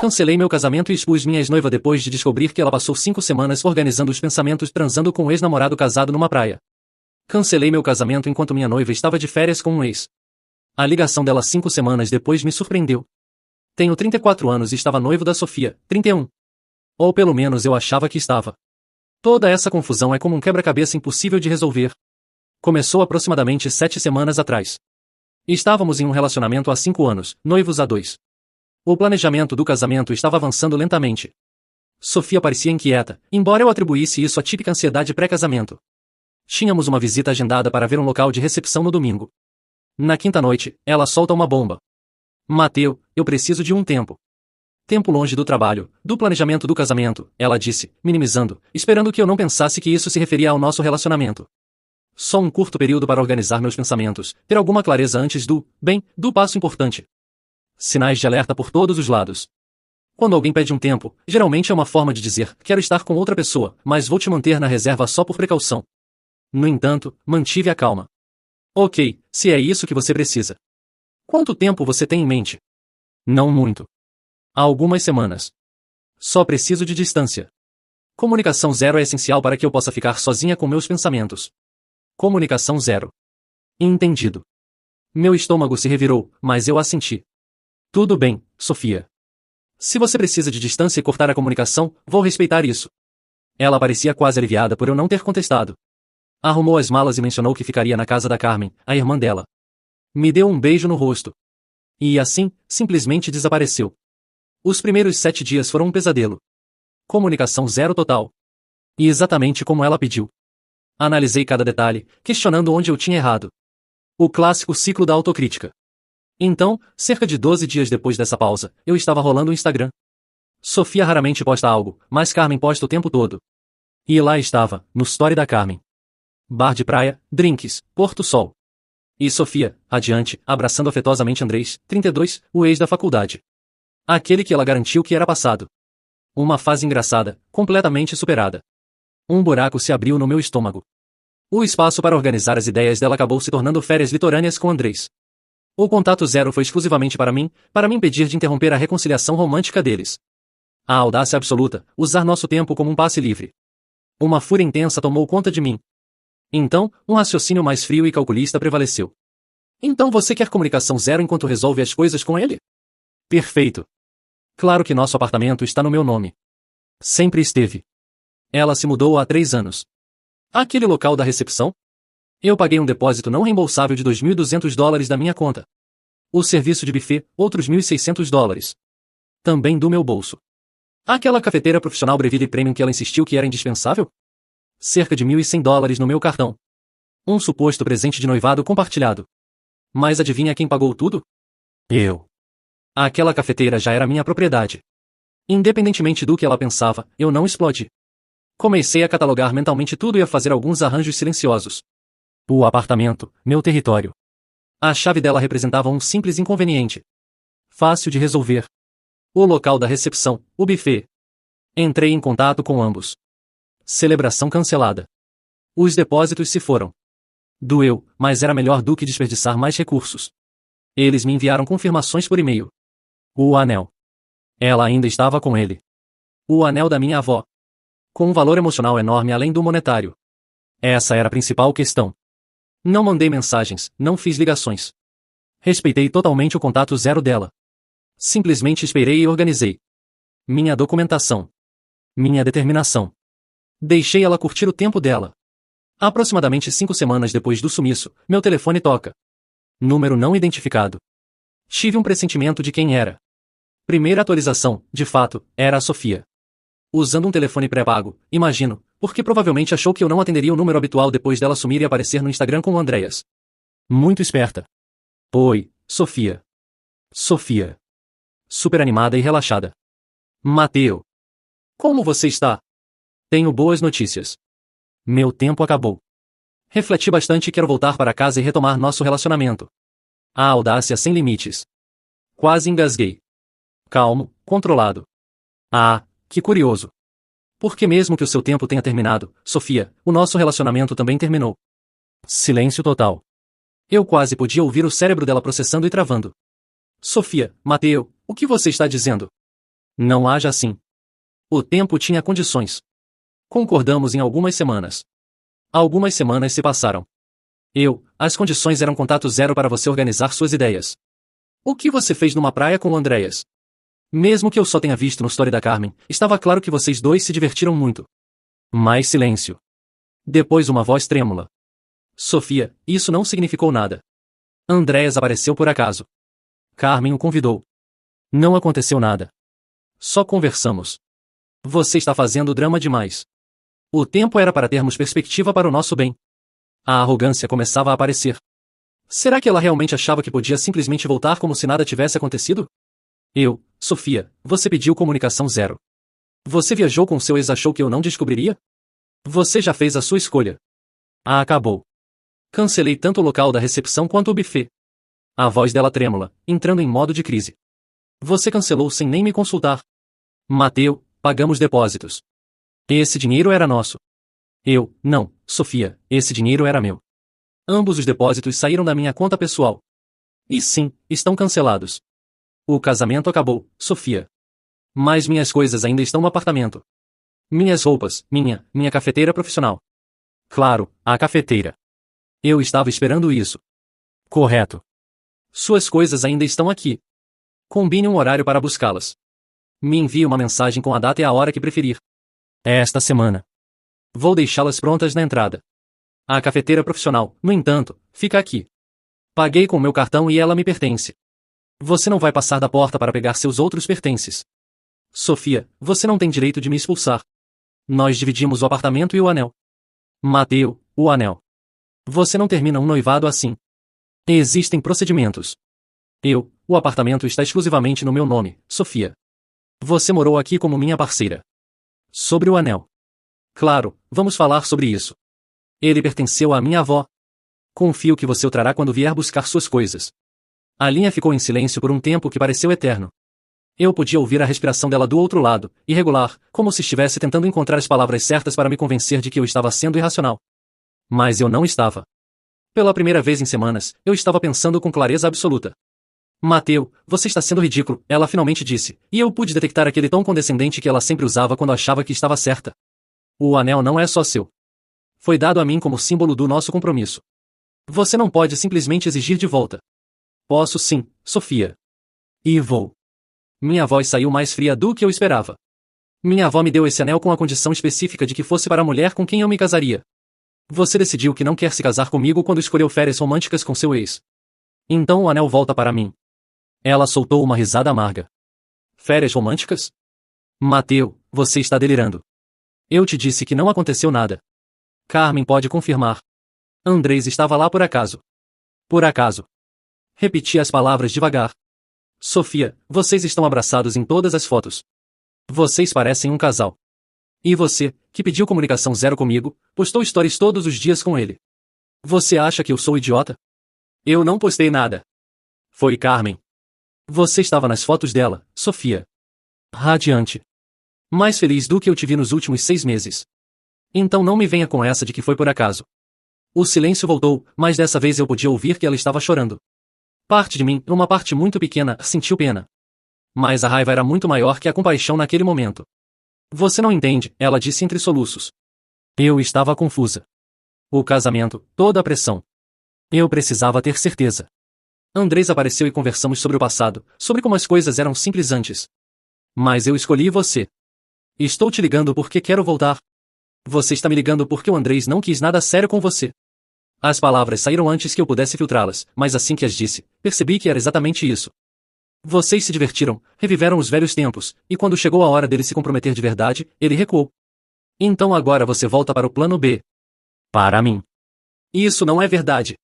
Cancelei meu casamento e expus minha ex-noiva depois de descobrir que ela passou 5 semanas organizando os pensamentos transando com um ex-namorado casado numa praia. Cancelei meu casamento enquanto minha noiva estava de férias com um ex. A ligação dela 5 semanas depois me surpreendeu. Tenho 34 anos e estava noivo da Sofia, 31. Ou pelo menos eu achava que estava. Toda essa confusão é como um quebra-cabeça impossível de resolver. Começou aproximadamente 7 semanas atrás. Estávamos em um relacionamento há 5 anos, noivos há 2. O planejamento do casamento estava avançando lentamente. Sofia parecia inquieta, embora eu atribuísse isso à típica ansiedade pré-casamento. Tínhamos uma visita agendada para ver um local de recepção no domingo. Na quinta noite, ela solta uma bomba. Mateu, eu preciso de um tempo. Tempo longe do trabalho, do planejamento do casamento, ela disse, minimizando, esperando que eu não pensasse que isso se referia ao nosso relacionamento. Só um curto período para organizar meus pensamentos, ter alguma clareza antes do passo importante. Sinais de alerta por todos os lados. Quando alguém pede um tempo, geralmente é uma forma de dizer, quero estar com outra pessoa, mas vou te manter na reserva só por precaução. No entanto, mantive a calma. Ok, se é isso que você precisa. Quanto tempo você tem em mente? Não muito. Há algumas semanas. Só preciso de distância. Comunicação zero é essencial para que eu possa ficar sozinha com meus pensamentos. Comunicação zero. Entendido. Meu estômago se revirou, mas eu assenti. Tudo bem, Sofia. Se você precisa de distância e cortar a comunicação, vou respeitar isso. Ela parecia quase aliviada por eu não ter contestado. Arrumou as malas e mencionou que ficaria na casa da Carmen, a irmã dela. Me deu um beijo no rosto. E assim, simplesmente desapareceu. Os primeiros 7 dias foram um pesadelo. Comunicação zero total. E exatamente como ela pediu. Analisei cada detalhe, questionando onde eu tinha errado. O clássico ciclo da autocrítica. Então, cerca de 12 dias depois dessa pausa, eu estava rolando o Instagram. Sofia raramente posta algo, mas Carmen posta o tempo todo. E lá estava, no story da Carmen. Bar de praia, drinks, Porto Sol. E Sofia, adiante, abraçando afetuosamente Andrés, 32, o ex da faculdade. Aquele que ela garantiu que era passado. Uma fase engraçada, completamente superada. Um buraco se abriu no meu estômago. O espaço para organizar as ideias dela acabou se tornando férias litorâneas com Andrés. O contato zero foi exclusivamente para me impedir de interromper a reconciliação romântica deles. A audácia absoluta, usar nosso tempo como um passe livre. Uma fúria intensa tomou conta de mim. Então, um raciocínio mais frio e calculista prevaleceu. Então você quer comunicação zero enquanto resolve as coisas com ele? Perfeito. Claro que nosso apartamento está no meu nome. Sempre esteve. Ela se mudou há 3 anos. Aquele local da recepção? Eu paguei um depósito não reembolsável de $2.200 da minha conta. O serviço de buffet, outros $1.600. Também do meu bolso. Aquela cafeteira profissional Breville Premium que ela insistiu que era indispensável? Cerca de $1.100 no meu cartão. Um suposto presente de noivado compartilhado. Mas adivinha quem pagou tudo? Eu. Aquela cafeteira já era minha propriedade. Independentemente do que ela pensava, eu não explodi. Comecei a catalogar mentalmente tudo e a fazer alguns arranjos silenciosos. O apartamento, meu território. A chave dela representava um simples inconveniente. Fácil de resolver. O local da recepção, o buffet. Entrei em contato com ambos. Celebração cancelada. Os depósitos se foram. Doeu, mas era melhor do que desperdiçar mais recursos. Eles me enviaram confirmações por e-mail. O anel. Ela ainda estava com ele. O anel da minha avó. Com um valor emocional enorme além do monetário. Essa era a principal questão. Não mandei mensagens, não fiz ligações. Respeitei totalmente o contato zero dela. Simplesmente esperei e organizei. Minha documentação. Minha determinação. Deixei ela curtir o tempo dela. Aproximadamente 5 semanas depois do sumiço, meu telefone toca. Número não identificado. Tive um pressentimento de quem era. Primeira atualização, de fato, era a Sofia. Usando um telefone pré-pago, imagino, porque provavelmente achou que eu não atenderia o número habitual depois dela sumir e aparecer no Instagram com o Andreas. Muito esperta. Oi, Sofia. Sofia. Super animada e relaxada. Mateu. Como você está? Tenho boas notícias. Meu tempo acabou. Refleti bastante e quero voltar para casa e retomar nosso relacionamento. A audácia sem limites. Quase engasguei. Calmo, controlado. Ah, que curioso. Porque mesmo que o seu tempo tenha terminado, Sofia, o nosso relacionamento também terminou. Silêncio total. Eu quase podia ouvir o cérebro dela processando e travando. Sofia, Mateu, o que você está dizendo? Não haja assim. O tempo tinha condições. Concordamos em algumas semanas. Algumas semanas se passaram. As condições eram contato zero para você organizar suas ideias. O que você fez numa praia com o Andreas? Mesmo que eu só tenha visto no story da Carmen, estava claro que vocês dois se divertiram muito. Mais silêncio. Depois uma voz trêmula. Sofia, isso não significou nada. Andreas apareceu por acaso. Carmen o convidou. Não aconteceu nada. Só conversamos. Você está fazendo drama demais. O tempo era para termos perspectiva para o nosso bem. A arrogância começava a aparecer. Será que ela realmente achava que podia simplesmente voltar como se nada tivesse acontecido? Sofia, você pediu comunicação zero. Você viajou com seu ex, achou que eu não descobriria? Você já fez a sua escolha. Acabou. Cancelei tanto o local da recepção quanto o buffet. A voz dela trêmula, entrando em modo de crise. Você cancelou sem nem me consultar. Mateu, pagamos depósitos. Esse dinheiro era nosso. Não, Sofia, esse dinheiro era meu. Ambos os depósitos saíram da minha conta pessoal. E sim, estão cancelados. O casamento acabou, Sofia. Mas minhas coisas ainda estão no apartamento. Minhas roupas, minha cafeteira profissional. Claro, a cafeteira. Eu estava esperando isso. Correto. Suas coisas ainda estão aqui. Combine um horário para buscá-las. Me envie uma mensagem com a data e a hora que preferir. É esta semana. Vou deixá-las prontas na entrada. A cafeteira profissional, no entanto, fica aqui. Paguei com meu cartão e ela me pertence. Você não vai passar da porta para pegar seus outros pertences. Sofia, você não tem direito de me expulsar. Nós dividimos o apartamento e o anel. Mateu, o anel. Você não termina um noivado assim. Existem procedimentos. O apartamento está exclusivamente no meu nome, Sofia. Você morou aqui como minha parceira. Sobre o anel. Claro, vamos falar sobre isso. Ele pertenceu à minha avó. Confio que você o trará quando vier buscar suas coisas. A linha ficou em silêncio por um tempo que pareceu eterno. Eu podia ouvir a respiração dela do outro lado, irregular, como se estivesse tentando encontrar as palavras certas para me convencer de que eu estava sendo irracional. Mas eu não estava. Pela primeira vez em semanas, eu estava pensando com clareza absoluta. Mateu, você está sendo ridículo, ela finalmente disse, e eu pude detectar aquele tom condescendente que ela sempre usava quando achava que estava certa. O anel não é só seu. Foi dado a mim como símbolo do nosso compromisso. Você não pode simplesmente exigir de volta. Posso sim, Sofia. E vou. Minha voz saiu mais fria do que eu esperava. Minha avó me deu esse anel com a condição específica de que fosse para a mulher com quem eu me casaria. Você decidiu que não quer se casar comigo quando escolheu férias românticas com seu ex. Então o anel volta para mim. Ela soltou uma risada amarga. Férias românticas? Mateu, você está delirando. Eu te disse que não aconteceu nada. Carmen pode confirmar. Andrés estava lá por acaso. Por acaso. Repeti as palavras devagar. Sofia, vocês estão abraçados em todas as fotos. Vocês parecem um casal. E você, que pediu comunicação zero comigo, postou stories todos os dias com ele. Você acha que eu sou idiota? Eu não postei nada. Foi Carmen. Você estava nas fotos dela, Sofia. Radiante. Mais feliz do que eu te vi nos últimos 6 meses. Então não me venha com essa de que foi por acaso. O silêncio voltou, mas dessa vez eu podia ouvir que ela estava chorando. Parte de mim, uma parte muito pequena, sentiu pena. Mas a raiva era muito maior que a compaixão naquele momento. Você não entende, ela disse entre soluços. Eu estava confusa. O casamento, toda a pressão. Eu precisava ter certeza. Andrés apareceu e conversamos sobre o passado, sobre como as coisas eram simples antes. Mas eu escolhi você. Estou te ligando porque quero voltar. Você está me ligando porque o Andrés não quis nada sério com você. As palavras saíram antes que eu pudesse filtrá-las, mas assim que as disse, percebi que era exatamente isso. Vocês se divertiram, reviveram os velhos tempos, e quando chegou a hora dele se comprometer de verdade, ele recuou. Então agora você volta para o plano B. Para mim. Isso não é verdade.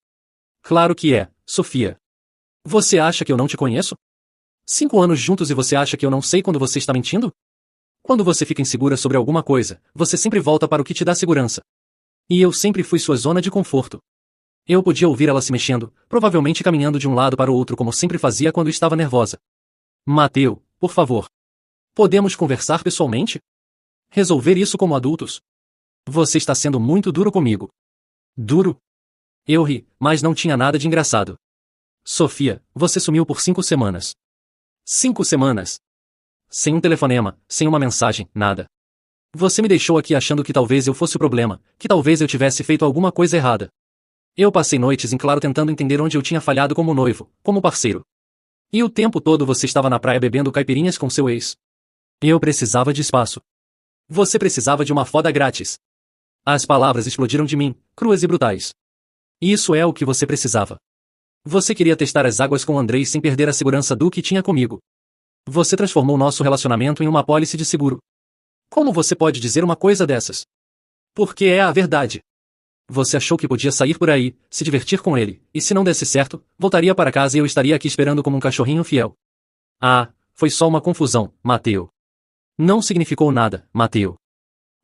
Claro que é, Sofia. Você acha que eu não te conheço? 5 anos juntos e você acha que eu não sei quando você está mentindo? Quando você fica insegura sobre alguma coisa, você sempre volta para o que te dá segurança. E eu sempre fui sua zona de conforto. Eu podia ouvir ela se mexendo, provavelmente caminhando de um lado para o outro como sempre fazia quando estava nervosa. Mateu, por favor. Podemos conversar pessoalmente? Resolver isso como adultos? Você está sendo muito duro comigo. Duro? Eu ri, mas não tinha nada de engraçado. Sofia, você sumiu por 5 semanas. 5 semanas? Sem um telefonema, sem uma mensagem, nada. Você me deixou aqui achando que talvez eu fosse o problema, que talvez eu tivesse feito alguma coisa errada. Eu passei noites em claro tentando entender onde eu tinha falhado como noivo, como parceiro. E o tempo todo você estava na praia bebendo caipirinhas com seu ex. Eu precisava de espaço. Você precisava de uma foda grátis. As palavras explodiram de mim, cruas e brutais. Isso é o que você precisava. Você queria testar as águas com Andrei sem perder a segurança do que tinha comigo. Você transformou nosso relacionamento em uma apólice de seguro. Como você pode dizer uma coisa dessas? Porque é a verdade. Você achou que podia sair por aí, se divertir com ele, e se não desse certo, voltaria para casa e eu estaria aqui esperando como um cachorrinho fiel. Ah, foi só uma confusão, Mateo. Não significou nada, Mateo.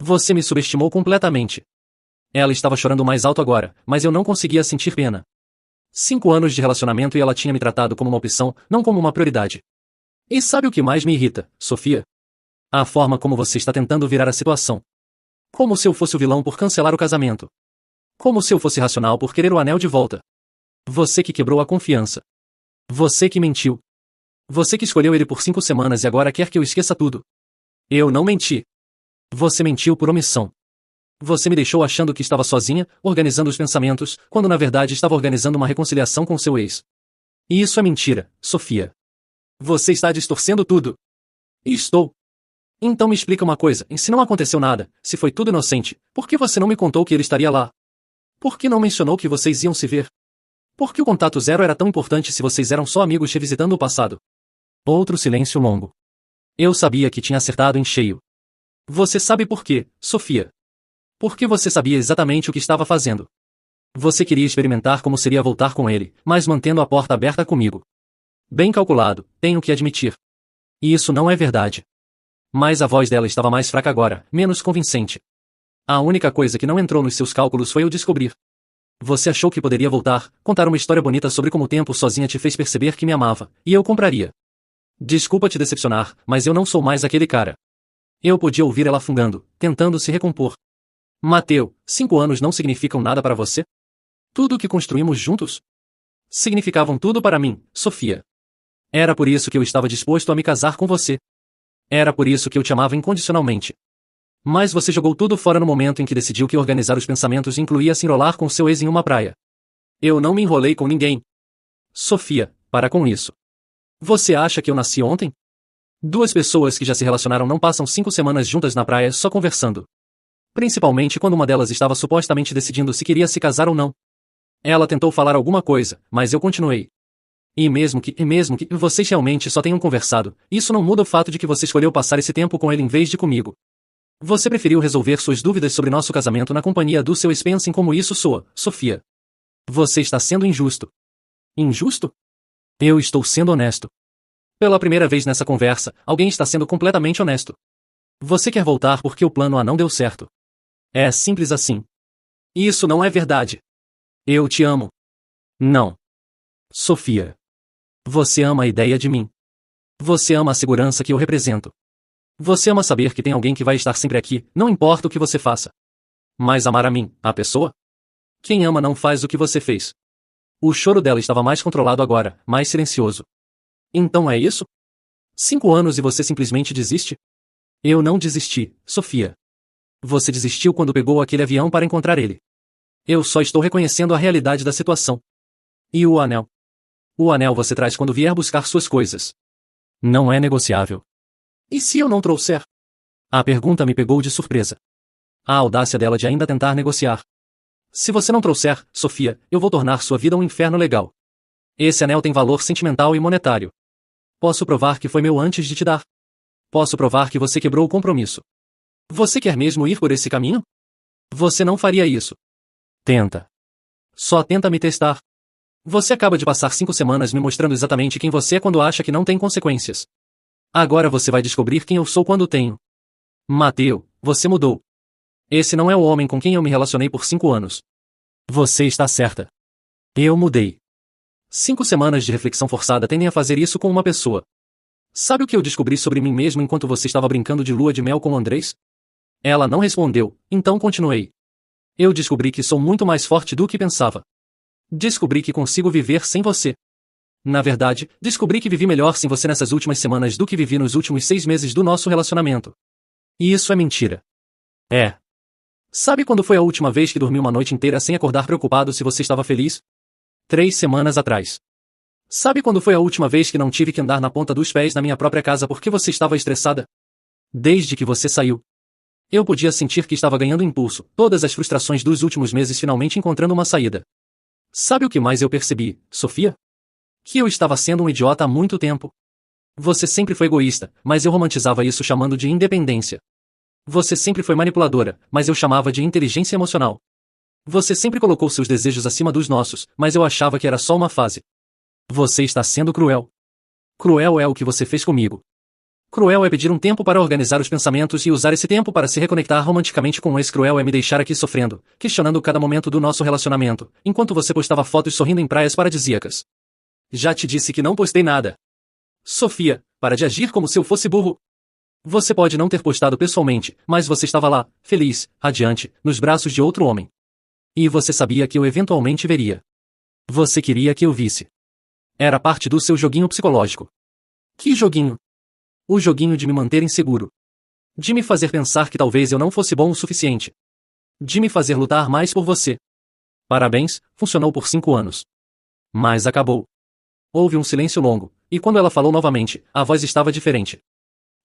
Você me subestimou completamente. Ela estava chorando mais alto agora, mas eu não conseguia sentir pena. 5 anos de relacionamento e ela tinha me tratado como uma opção, não como uma prioridade. E sabe o que mais me irrita, Sofia? A forma como você está tentando virar a situação. Como se eu fosse o vilão por cancelar o casamento. Como se eu fosse racional por querer o anel de volta. Você que quebrou a confiança. Você que mentiu. Você que escolheu ele por 5 semanas e agora quer que eu esqueça tudo. Eu não menti. Você mentiu por omissão. Você me deixou achando que estava sozinha, organizando os pensamentos, quando na verdade estava organizando uma reconciliação com seu ex. E isso é mentira, Sofia. Você está distorcendo tudo. Estou. Então me explica uma coisa, e se não aconteceu nada, se foi tudo inocente, por que você não me contou que ele estaria lá? Por que não mencionou que vocês iam se ver? Por que o contato zero era tão importante se vocês eram só amigos revisitando o passado? Outro silêncio longo. Eu sabia que tinha acertado em cheio. Você sabe por quê, Sofia? Porque você sabia exatamente o que estava fazendo. Você queria experimentar como seria voltar com ele, mas mantendo a porta aberta comigo. Bem calculado, tenho que admitir. E isso não é verdade. Mas a voz dela estava mais fraca agora, menos convincente. A única coisa que não entrou nos seus cálculos foi eu descobrir. Você achou que poderia voltar, contar uma história bonita sobre como o tempo sozinha te fez perceber que me amava, e eu compraria. Desculpa te decepcionar, mas eu não sou mais aquele cara. Eu podia ouvir ela fungando, tentando se recompor. Mateo, 5 anos não significam nada para você? Tudo o que construímos juntos? Significavam tudo para mim, Sofia. Era por isso que eu estava disposto a me casar com você. Era por isso que eu te amava incondicionalmente. Mas você jogou tudo fora no momento em que decidiu que organizar os pensamentos incluía se enrolar com seu ex em uma praia. Eu não me enrolei com ninguém. Sofia, para com isso. Você acha que eu nasci ontem? 2 pessoas que já se relacionaram não passam 5 semanas juntas na praia só conversando. Principalmente quando uma delas estava supostamente decidindo se queria se casar ou não. Ela tentou falar alguma coisa, mas eu continuei. E mesmo que vocês realmente só tenham conversado, isso não muda o fato de que você escolheu passar esse tempo com ele em vez de comigo. Você preferiu resolver suas dúvidas sobre nosso casamento na companhia do seu ex. Pensem como isso soa, Sofia. Você está sendo injusto. Injusto? Eu estou sendo honesto. Pela primeira vez nessa conversa, alguém está sendo completamente honesto. Você quer voltar porque o plano A não deu certo. É simples assim. Isso não é verdade. Eu te amo. Não. Sofia. Você ama a ideia de mim. Você ama a segurança que eu represento. Você ama saber que tem alguém que vai estar sempre aqui, não importa o que você faça. Mas amar a mim, a pessoa? Quem ama não faz o que você fez. O choro dela estava mais controlado agora, mais silencioso. Então é isso? 5 anos e você simplesmente desiste? Eu não desisti, Sofia. Você desistiu quando pegou aquele avião para encontrar ele. Eu só estou reconhecendo a realidade da situação. E o anel? O anel você traz quando vier buscar suas coisas. Não é negociável. E se eu não trouxer? A pergunta me pegou de surpresa. A audácia dela de ainda tentar negociar. Se você não trouxer, Sofia, eu vou tornar sua vida um inferno legal. Esse anel tem valor sentimental e monetário. Posso provar que foi meu antes de te dar. Posso provar que você quebrou o compromisso. Você quer mesmo ir por esse caminho? Você não faria isso. Tenta. Só tenta me testar. Você acaba de passar 5 semanas me mostrando exatamente quem você é quando acha que não tem consequências. Agora você vai descobrir quem eu sou quando tenho. Mateo, você mudou. Esse não é o homem com quem eu me relacionei por 5 anos. Você está certa. Eu mudei. 5 semanas de reflexão forçada tendem a fazer isso com uma pessoa. Sabe o que eu descobri sobre mim mesmo enquanto você estava brincando de lua de mel com Andrés? Ela não respondeu, então continuei. Eu descobri que sou muito mais forte do que pensava. Descobri que consigo viver sem você. Na verdade, descobri que vivi melhor sem você nessas últimas semanas do que vivi nos últimos 6 meses do nosso relacionamento. E isso é mentira. É. Sabe quando foi a última vez que dormi uma noite inteira sem acordar preocupado se você estava feliz? 3 semanas atrás. Sabe quando foi a última vez que não tive que andar na ponta dos pés na minha própria casa porque você estava estressada? Desde que você saiu. Eu podia sentir que estava ganhando impulso, todas as frustrações dos últimos meses finalmente encontrando uma saída. Sabe o que mais eu percebi, Sofia? Que eu estava sendo um idiota há muito tempo. Você sempre foi egoísta, mas eu romantizava isso chamando de independência. Você sempre foi manipuladora, mas eu chamava de inteligência emocional. Você sempre colocou seus desejos acima dos nossos, mas eu achava que era só uma fase. Você está sendo cruel. Cruel é o que você fez comigo. Cruel é pedir um tempo para organizar os pensamentos e usar esse tempo para se reconectar romanticamente com um ex. Cruel é me deixar aqui sofrendo, questionando cada momento do nosso relacionamento, enquanto você postava fotos sorrindo em praias paradisíacas. Já te disse que não postei nada. Sofia, para de agir como se eu fosse burro. Você pode não ter postado pessoalmente, mas você estava lá, feliz, radiante, nos braços de outro homem. E você sabia que eu eventualmente veria. Você queria que eu visse. Era parte do seu joguinho psicológico. Que joguinho? O joguinho de me manter inseguro. De me fazer pensar que talvez eu não fosse bom o suficiente. De me fazer lutar mais por você. Parabéns, funcionou por 5 anos. Mas acabou. Houve um silêncio longo, e quando ela falou novamente, a voz estava diferente.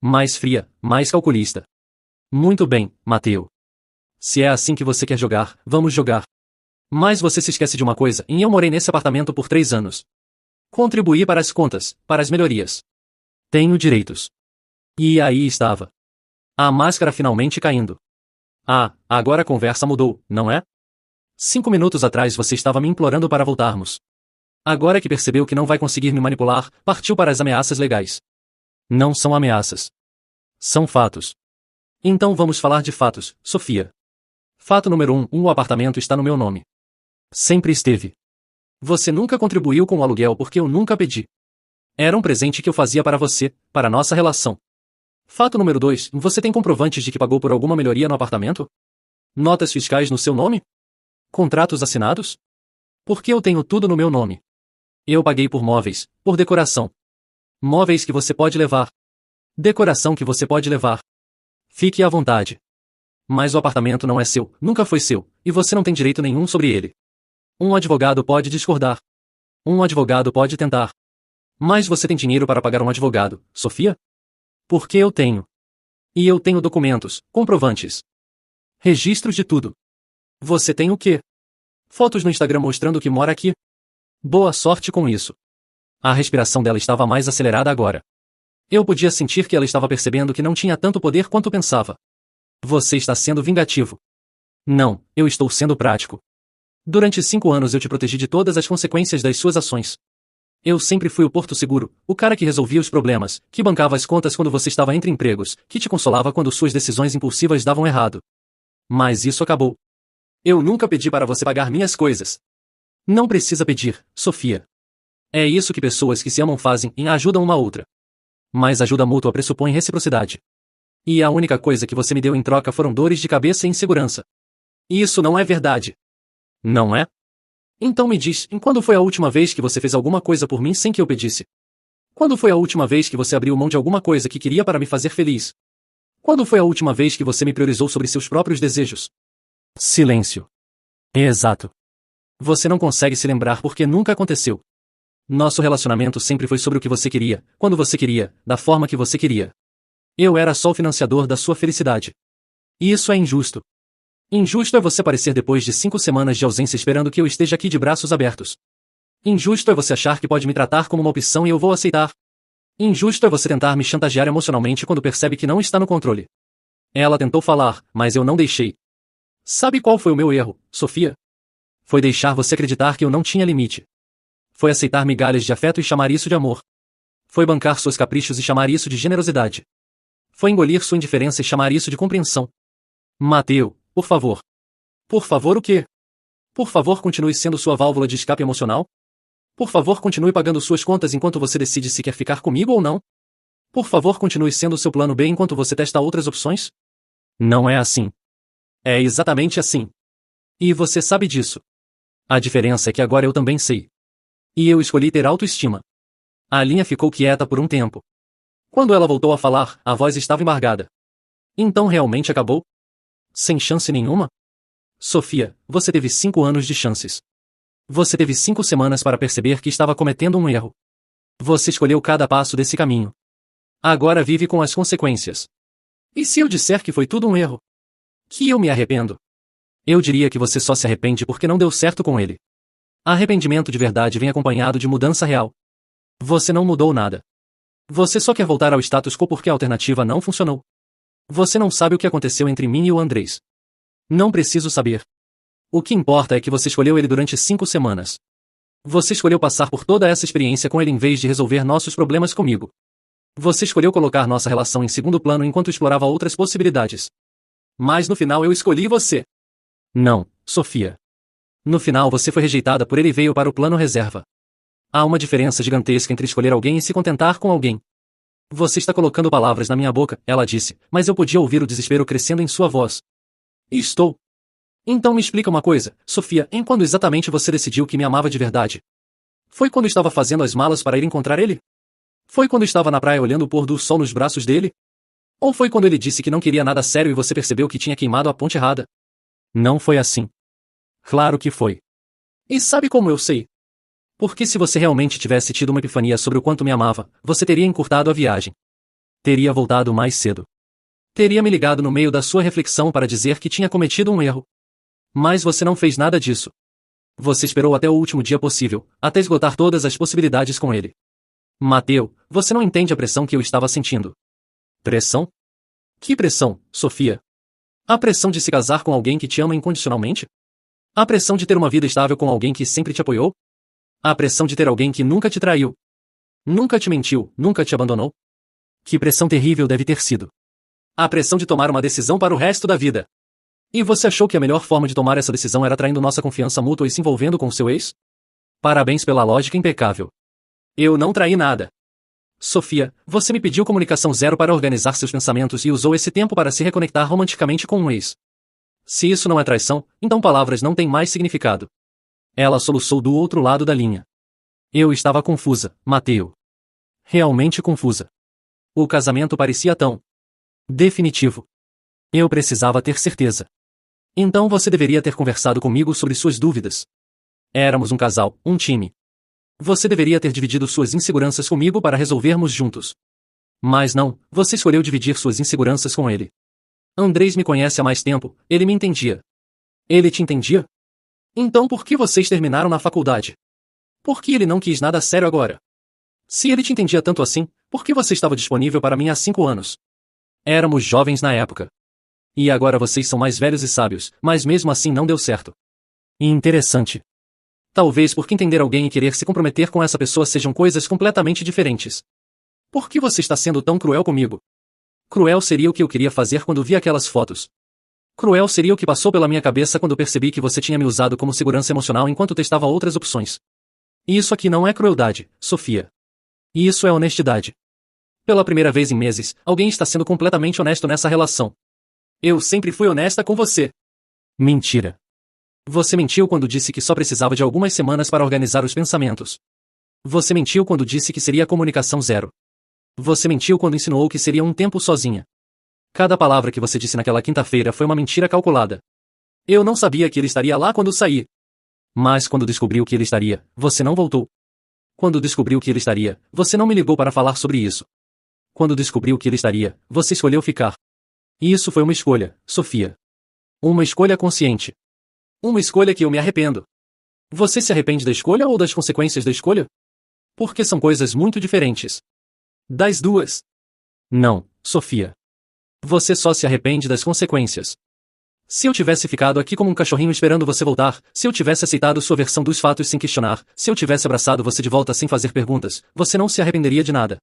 Mais fria, mais calculista. Muito bem, Mateo. Se é assim que você quer jogar, vamos jogar. Mas você se esquece de uma coisa, e eu morei nesse apartamento por 3 anos. Contribuí para as contas, para as melhorias. Tenho direitos. E aí estava. A máscara finalmente caindo. Ah, agora a conversa mudou, não é? 5 minutos atrás você estava me implorando para voltarmos. Agora que percebeu que não vai conseguir me manipular, partiu para as ameaças legais. Não são ameaças. São fatos. Então vamos falar de fatos, Sofia. Fato número 1, o apartamento está no meu nome. Sempre esteve. Você nunca contribuiu com o aluguel porque eu nunca pedi. Era um presente que eu fazia para você, para nossa relação. Fato número 2, você tem comprovantes de que pagou por alguma melhoria no apartamento? Notas fiscais no seu nome? Contratos assinados? Porque eu tenho tudo no meu nome. Eu paguei por móveis, por decoração. Móveis que você pode levar. Decoração que você pode levar. Fique à vontade. Mas o apartamento não é seu, nunca foi seu, e você não tem direito nenhum sobre ele. Um advogado pode discordar. Um advogado pode tentar. Mas você tem dinheiro para pagar um advogado, Sofia? Porque eu tenho. E eu tenho documentos, comprovantes. Registros de tudo. Você tem o quê? Fotos no Instagram mostrando que mora aqui? Boa sorte com isso. A respiração dela estava mais acelerada agora. Eu podia sentir que ela estava percebendo que não tinha tanto poder quanto pensava. Você está sendo vingativo. Não, eu estou sendo prático. Durante 5 anos eu te protegi de todas as consequências das suas ações. Eu sempre fui o porto seguro, o cara que resolvia os problemas, que bancava as contas quando você estava entre empregos, que te consolava quando suas decisões impulsivas davam errado. Mas isso acabou. Eu nunca pedi para você pagar minhas coisas. Não precisa pedir, Sofia. É isso que pessoas que se amam fazem e ajudam uma a outra. Mas ajuda mútua pressupõe reciprocidade. E a única coisa que você me deu em troca foram dores de cabeça e insegurança. Isso não é verdade. Não é? Então me diz, quando foi a última vez que você fez alguma coisa por mim sem que eu pedisse? Quando foi a última vez que você abriu mão de alguma coisa que queria para me fazer feliz? Quando foi a última vez que você me priorizou sobre seus próprios desejos? Silêncio. Exato. Você não consegue se lembrar porque nunca aconteceu. Nosso relacionamento sempre foi sobre o que você queria, quando você queria, da forma que você queria. Eu era só o financiador da sua felicidade. E isso é injusto. Injusto é você aparecer depois de 5 semanas de ausência esperando que eu esteja aqui de braços abertos. Injusto é você achar que pode me tratar como uma opção e eu vou aceitar. Injusto é você tentar me chantagear emocionalmente quando percebe que não está no controle. Ela tentou falar, mas eu não deixei. Sabe qual foi o meu erro, Sofia? Foi deixar você acreditar que eu não tinha limite. Foi aceitar migalhas de afeto e chamar isso de amor. Foi bancar seus caprichos e chamar isso de generosidade. Foi engolir sua indiferença e chamar isso de compreensão. Mateo, por favor. Por favor o quê? Por favor continue sendo sua válvula de escape emocional? Por favor continue pagando suas contas enquanto você decide se quer ficar comigo ou não? Por favor continue sendo seu plano B enquanto você testa outras opções? Não é assim. É exatamente assim. E você sabe disso. A diferença é que agora eu também sei. E eu escolhi ter autoestima. A linha ficou quieta por um tempo. Quando ela voltou a falar, a voz estava embargada. Então realmente acabou? Sem chance nenhuma? Sofia, você teve 5 anos de chances. Você teve 5 semanas para perceber que estava cometendo um erro. Você escolheu cada passo desse caminho. Agora vive com as consequências. E se eu disser que foi tudo um erro? Que eu me arrependo? Eu diria que você só se arrepende porque não deu certo com ele. Arrependimento de verdade vem acompanhado de mudança real. Você não mudou nada. Você só quer voltar ao status quo porque a alternativa não funcionou. Você não sabe o que aconteceu entre mim e o Andrés. Não preciso saber. O que importa é que você escolheu ele durante 5 semanas. Você escolheu passar por toda essa experiência com ele em vez de resolver nossos problemas comigo. Você escolheu colocar nossa relação em segundo plano enquanto explorava outras possibilidades. Mas no final eu escolhi você. Não, Sofia. No final você foi rejeitada por ele e veio para o plano reserva. Há uma diferença gigantesca entre escolher alguém e se contentar com alguém. Você está colocando palavras na minha boca, ela disse, mas eu podia ouvir o desespero crescendo em sua voz. Estou. Então me explica uma coisa, Sofia, em quando exatamente você decidiu que me amava de verdade? Foi quando estava fazendo as malas para ir encontrar ele? Foi quando estava na praia olhando o pôr do sol nos braços dele? Ou foi quando ele disse que não queria nada sério e você percebeu que tinha queimado a ponte errada? Não foi assim. Claro que foi. E sabe como eu sei? Porque se você realmente tivesse tido uma epifania sobre o quanto me amava, você teria encurtado a viagem. Teria voltado mais cedo. Teria me ligado no meio da sua reflexão para dizer que tinha cometido um erro. Mas você não fez nada disso. Você esperou até o último dia possível, até esgotar todas as possibilidades com ele. Mateu, você não entende a pressão que eu estava sentindo. Pressão? Que pressão, Sofia? A pressão de se casar com alguém que te ama incondicionalmente? A pressão de ter uma vida estável com alguém que sempre te apoiou? A pressão de ter alguém que nunca te traiu? Nunca te mentiu, nunca te abandonou? Que pressão terrível deve ter sido. A pressão de tomar uma decisão para o resto da vida. E você achou que a melhor forma de tomar essa decisão era traindo nossa confiança mútua e se envolvendo com seu ex? Parabéns pela lógica impecável. Eu não traí nada. Sofia, você me pediu comunicação zero para organizar seus pensamentos e usou esse tempo para se reconectar romanticamente com um ex. Se isso não é traição, então palavras não têm mais significado. Ela soluçou do outro lado da linha. Eu estava confusa, Mateu. Realmente confusa. O casamento parecia tão definitivo. Eu precisava ter certeza. Então você deveria ter conversado comigo sobre suas dúvidas. Éramos um casal, um time. Você deveria ter dividido suas inseguranças comigo para resolvermos juntos. Mas não, você escolheu dividir suas inseguranças com ele. Andrés me conhece há mais tempo, ele me entendia. Ele te entendia? Então por que vocês terminaram na faculdade? Por que ele não quis nada sério agora? Se ele te entendia tanto assim, por que você estava disponível para mim há 5 anos? Éramos jovens na época. E agora vocês são mais velhos e sábios, mas mesmo assim não deu certo. E interessante. Talvez porque entender alguém e querer se comprometer com essa pessoa sejam coisas completamente diferentes. Por que você está sendo tão cruel comigo? Cruel seria o que eu queria fazer quando vi aquelas fotos. Cruel seria o que passou pela minha cabeça quando percebi que você tinha me usado como segurança emocional enquanto testava outras opções. E isso aqui não é crueldade, Sofia. E isso é honestidade. Pela primeira vez em meses, alguém está sendo completamente honesto nessa relação. Eu sempre fui honesta com você. Mentira. Você mentiu quando disse que só precisava de algumas semanas para organizar os pensamentos. Você mentiu quando disse que seria comunicação zero. Você mentiu quando insinuou que seria um tempo sozinha. Cada palavra que você disse naquela quinta-feira foi uma mentira calculada. Eu não sabia que ele estaria lá quando saí. Mas quando descobriu que ele estaria, você não voltou. Quando descobriu que ele estaria, você não me ligou para falar sobre isso. Quando descobriu que ele estaria, você escolheu ficar. E isso foi uma escolha, Sofia. Uma escolha consciente. Uma escolha que eu me arrependo. Você se arrepende da escolha ou das consequências da escolha? Porque são coisas muito diferentes. Das duas. Não, Sofia. Você só se arrepende das consequências. Se eu tivesse ficado aqui como um cachorrinho esperando você voltar, se eu tivesse aceitado sua versão dos fatos sem questionar, se eu tivesse abraçado você de volta sem fazer perguntas, você não se arrependeria de nada.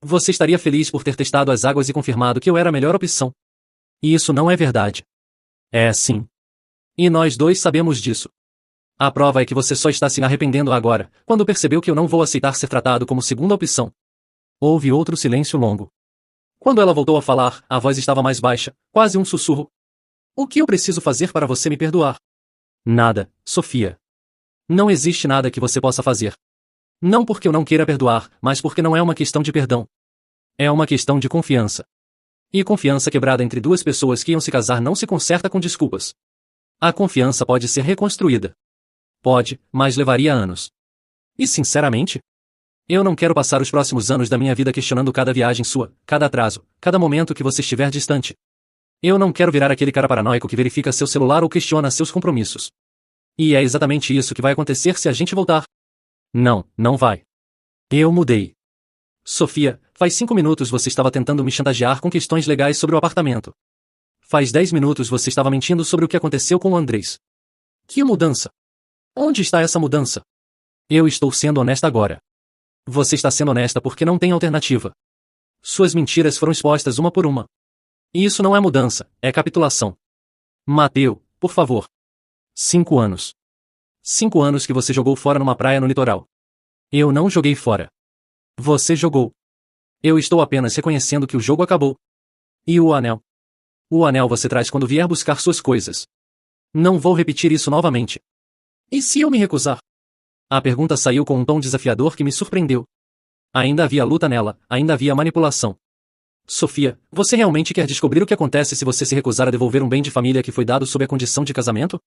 Você estaria feliz por ter testado as águas e confirmado que eu era a melhor opção. E isso não é verdade. É sim. E nós dois sabemos disso. A prova é que você só está se arrependendo agora, quando percebeu que eu não vou aceitar ser tratado como segunda opção. Houve outro silêncio longo. Quando ela voltou a falar, a voz estava mais baixa, quase um sussurro. O que eu preciso fazer para você me perdoar? Nada, Sofia. Não existe nada que você possa fazer. Não porque eu não queira perdoar, mas porque não é uma questão de perdão. É uma questão de confiança. E confiança quebrada entre duas pessoas que iam se casar não se conserta com desculpas. A confiança pode ser reconstruída. Pode, mas levaria anos. E sinceramente, eu não quero passar os próximos anos da minha vida questionando cada viagem sua, cada atraso, cada momento que você estiver distante. Eu não quero virar aquele cara paranoico que verifica seu celular ou questiona seus compromissos. E é exatamente isso que vai acontecer se a gente voltar. Não, não vai. Eu mudei. Sofia, faz 5 minutos você estava tentando me chantagear com questões legais sobre o apartamento. Faz 10 minutos você estava mentindo sobre o que aconteceu com o Andrés. Que mudança? Onde está essa mudança? Eu estou sendo honesta agora. Você está sendo honesta porque não tem alternativa. Suas mentiras foram expostas uma por uma. E isso não é mudança, é capitulação. Mateu, por favor. 5 anos. 5 anos que você jogou fora numa praia no litoral. Eu não joguei fora. Você jogou. Eu estou apenas reconhecendo que o jogo acabou. E o anel? O anel você traz quando vier buscar suas coisas. Não vou repetir isso novamente. E se eu me recusar? A pergunta saiu com um tom desafiador que me surpreendeu. Ainda havia luta nela, ainda havia manipulação. Sofia, você realmente quer descobrir o que acontece se você se recusar a devolver um bem de família que foi dado sob a condição de casamento?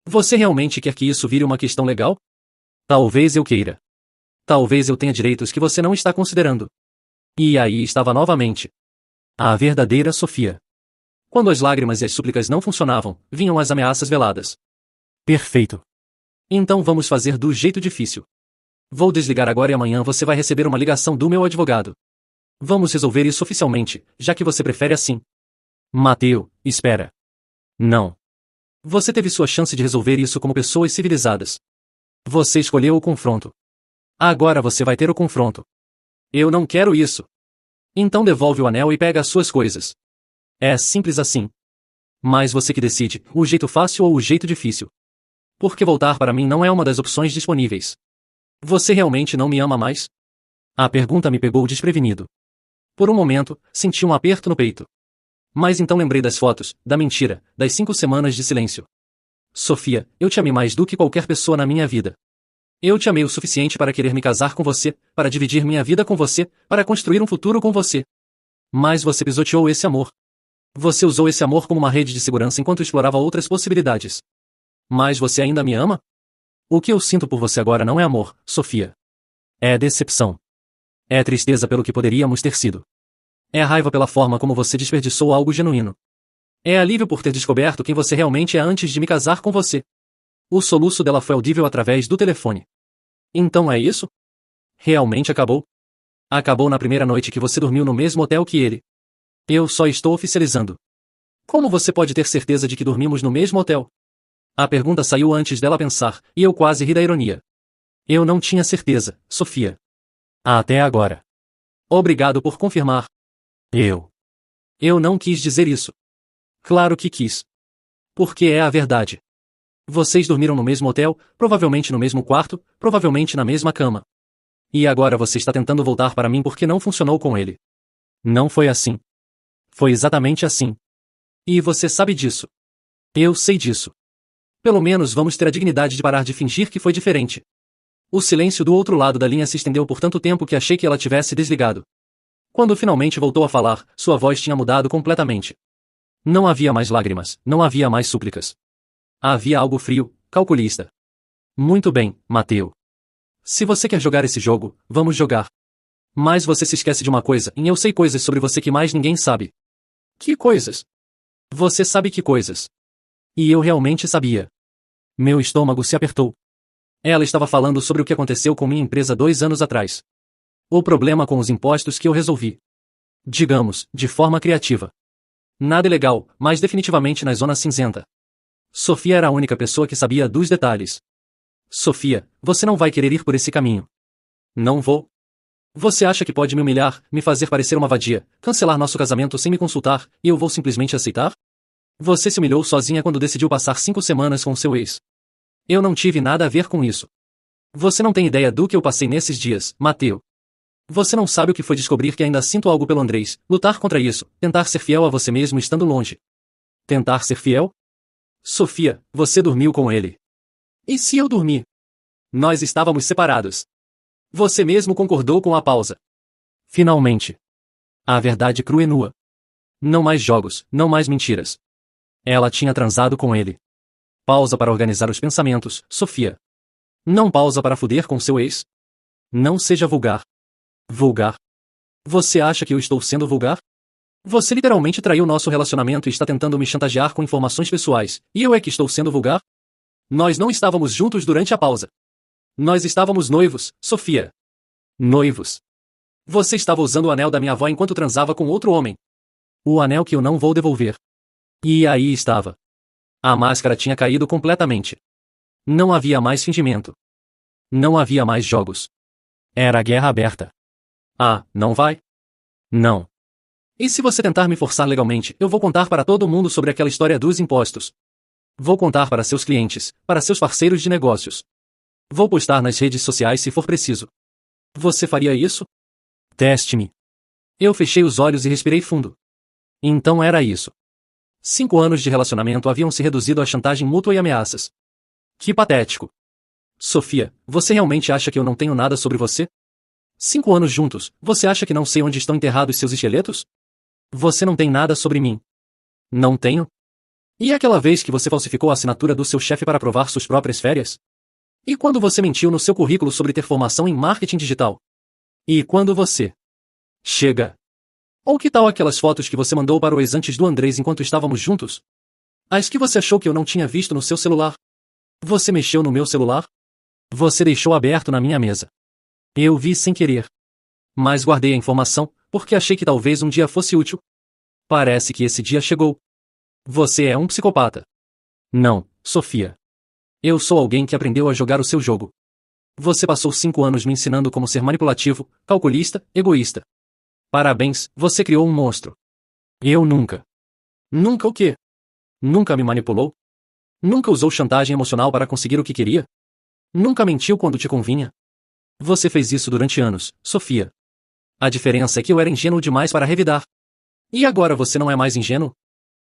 Você realmente quer que isso vire uma questão legal? Talvez eu queira. Talvez eu tenha direitos que você não está considerando. E aí estava novamente a verdadeira Sofia. Quando as lágrimas e as súplicas não funcionavam, vinham as ameaças veladas. Perfeito. Então vamos fazer do jeito difícil. Vou desligar agora e amanhã você vai receber uma ligação do meu advogado. Vamos resolver isso oficialmente, já que você prefere assim. Mateu, espera. Não. Você teve sua chance de resolver isso como pessoas civilizadas. Você escolheu o confronto. Agora você vai ter o confronto. Eu não quero isso. Então devolve o anel e pega as suas coisas. É simples assim. Mas você que decide, o jeito fácil ou o jeito difícil. Porque voltar para mim não é uma das opções disponíveis. Você realmente não me ama mais? A pergunta me pegou desprevenido. Por um momento, senti um aperto no peito. Mas então lembrei das fotos, da mentira, das 5 semanas de silêncio. Sofia, eu te amei mais do que qualquer pessoa na minha vida. Eu te amei o suficiente para querer me casar com você, para dividir minha vida com você, para construir um futuro com você. Mas você pisoteou esse amor. Você usou esse amor como uma rede de segurança enquanto explorava outras possibilidades. Mas você ainda me ama? O que eu sinto por você agora não é amor, Sofia. É decepção. É tristeza pelo que poderíamos ter sido. É raiva pela forma como você desperdiçou algo genuíno. É alívio por ter descoberto quem você realmente é antes de me casar com você. O soluço dela foi audível através do telefone. Então é isso? Realmente acabou? Acabou na primeira noite que você dormiu no mesmo hotel que ele. Eu só estou oficializando. Como você pode ter certeza de que dormimos no mesmo hotel? A pergunta saiu antes dela pensar, e eu quase ri da ironia. Eu não tinha certeza, Sofia. Até agora. Obrigado por confirmar. Eu não quis dizer isso. Claro que quis. Porque é a verdade. Vocês dormiram no mesmo hotel, provavelmente no mesmo quarto, provavelmente na mesma cama. E agora você está tentando voltar para mim porque não funcionou com ele. Não foi assim. Foi exatamente assim. E você sabe disso. Eu sei disso. Pelo menos vamos ter a dignidade de parar de fingir que foi diferente. O silêncio do outro lado da linha se estendeu por tanto tempo que achei que ela tivesse desligado. Quando finalmente voltou a falar, sua voz tinha mudado completamente. Não havia mais lágrimas, não havia mais súplicas. Havia algo frio, calculista. Muito bem, Mateu. Se você quer jogar esse jogo, vamos jogar. Mas você se esquece de uma coisa, e eu sei coisas sobre você que mais ninguém sabe. Que coisas? Você sabe que coisas? E eu realmente sabia. Meu estômago se apertou. Ela estava falando sobre o que aconteceu com minha empresa 2 anos atrás. O problema com os impostos que eu resolvi. Digamos, de forma criativa. Nada ilegal, mas definitivamente na zona cinzenta. Sofia era a única pessoa que sabia dos detalhes. Sofia, você não vai querer ir por esse caminho. Não vou. Você acha que pode me humilhar, me fazer parecer uma vadia, cancelar nosso casamento sem me consultar, e eu vou simplesmente aceitar? Você se humilhou sozinha quando decidiu passar 5 semanas com seu ex. Eu não tive nada a ver com isso. Você não tem ideia do que eu passei nesses dias, Mateu. Você não sabe o que foi descobrir que ainda sinto algo pelo Andrés, lutar contra isso, tentar ser fiel a você mesmo estando longe. Tentar ser fiel? Sofia, você dormiu com ele. E se eu dormi? Nós estávamos separados. Você mesmo concordou com a pausa. Finalmente. A verdade crua e nua. Não mais jogos, não mais mentiras. Ela tinha transado com ele. Pausa para organizar os pensamentos, Sofia. Não pausa para fuder com seu ex. Não seja vulgar. Vulgar? Você acha que eu estou sendo vulgar? Você literalmente traiu nosso relacionamento e está tentando me chantagear com informações pessoais, e eu é que estou sendo vulgar? Nós não estávamos juntos durante a pausa. Nós estávamos noivos, Sofia. Noivos. Você estava usando o anel da minha avó enquanto transava com outro homem. O anel que eu não vou devolver. E aí estava. A máscara tinha caído completamente. Não havia mais fingimento. Não havia mais jogos. Era a guerra aberta. Ah, não vai? Não. E se você tentar me forçar legalmente, eu vou contar para todo mundo sobre aquela história dos impostos. Vou contar para seus clientes, para seus parceiros de negócios. Vou postar nas redes sociais se for preciso. Você faria isso? Teste-me. Eu fechei os olhos e respirei fundo. Então era isso. 5 anos de relacionamento haviam se reduzido a chantagem mútua e ameaças. Que patético. Sofia, você realmente acha que eu não tenho nada sobre você? 5 anos juntos, você acha que não sei onde estão enterrados seus esqueletos? Você não tem nada sobre mim. Não tenho? E aquela vez que você falsificou a assinatura do seu chefe para provar suas próprias férias? E quando você mentiu no seu currículo sobre ter formação em marketing digital? E quando você... Chega! Ou que tal aquelas fotos que você mandou para o ex antes do Andrés enquanto estávamos juntos? As que você achou que eu não tinha visto no seu celular? Você mexeu no meu celular? Você deixou aberto na minha mesa. Eu vi sem querer. Mas guardei a informação, porque achei que talvez um dia fosse útil. Parece que esse dia chegou. Você é um psicopata. Não, Sofia. Eu sou alguém que aprendeu a jogar o seu jogo. Você passou 5 anos me ensinando como ser manipulativo, calculista, egoísta. Parabéns, você criou um monstro. Eu nunca. Nunca o quê? Nunca me manipulou? Nunca usou chantagem emocional para conseguir o que queria? Nunca mentiu quando te convinha? Você fez isso durante anos, Sofia. A diferença é que eu era ingênuo demais para revidar. E agora você não é mais ingênuo?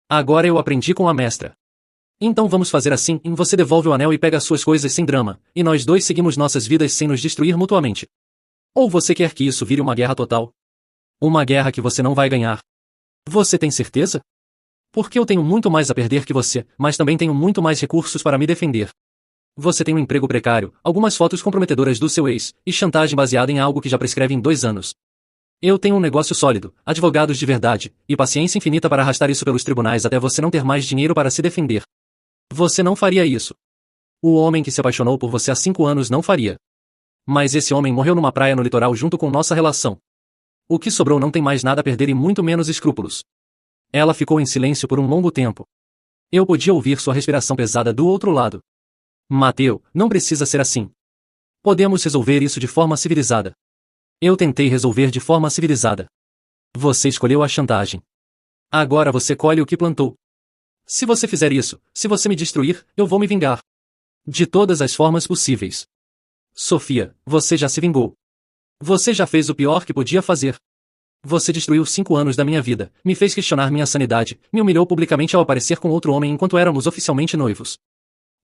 Agora eu aprendi com a mestra. Então vamos fazer assim, você devolve o anel e pega as suas coisas sem drama, e nós dois seguimos nossas vidas sem nos destruir mutuamente. Ou você quer que isso vire uma guerra total? Uma guerra que você não vai ganhar. Você tem certeza? Porque eu tenho muito mais a perder que você, mas também tenho muito mais recursos para me defender. Você tem um emprego precário, algumas fotos comprometedoras do seu ex, e chantagem baseada em algo que já prescreve em 2 anos. Eu tenho um negócio sólido, advogados de verdade, e paciência infinita para arrastar isso pelos tribunais até você não ter mais dinheiro para se defender. Você não faria isso. O homem que se apaixonou por você há 5 anos não faria. Mas esse homem morreu numa praia no litoral junto com nossa relação. O que sobrou não tem mais nada a perder e muito menos escrúpulos. Ela ficou em silêncio por um longo tempo. Eu podia ouvir sua respiração pesada do outro lado. Mateu, não precisa ser assim. Podemos resolver isso de forma civilizada. Eu tentei resolver de forma civilizada. Você escolheu a chantagem. Agora você colhe o que plantou. Se você fizer isso, se você me destruir, eu vou me vingar. De todas as formas possíveis. Sofia, você já se vingou. Você já fez o pior que podia fazer. Você destruiu 5 anos da minha vida, me fez questionar minha sanidade, me humilhou publicamente ao aparecer com outro homem enquanto éramos oficialmente noivos.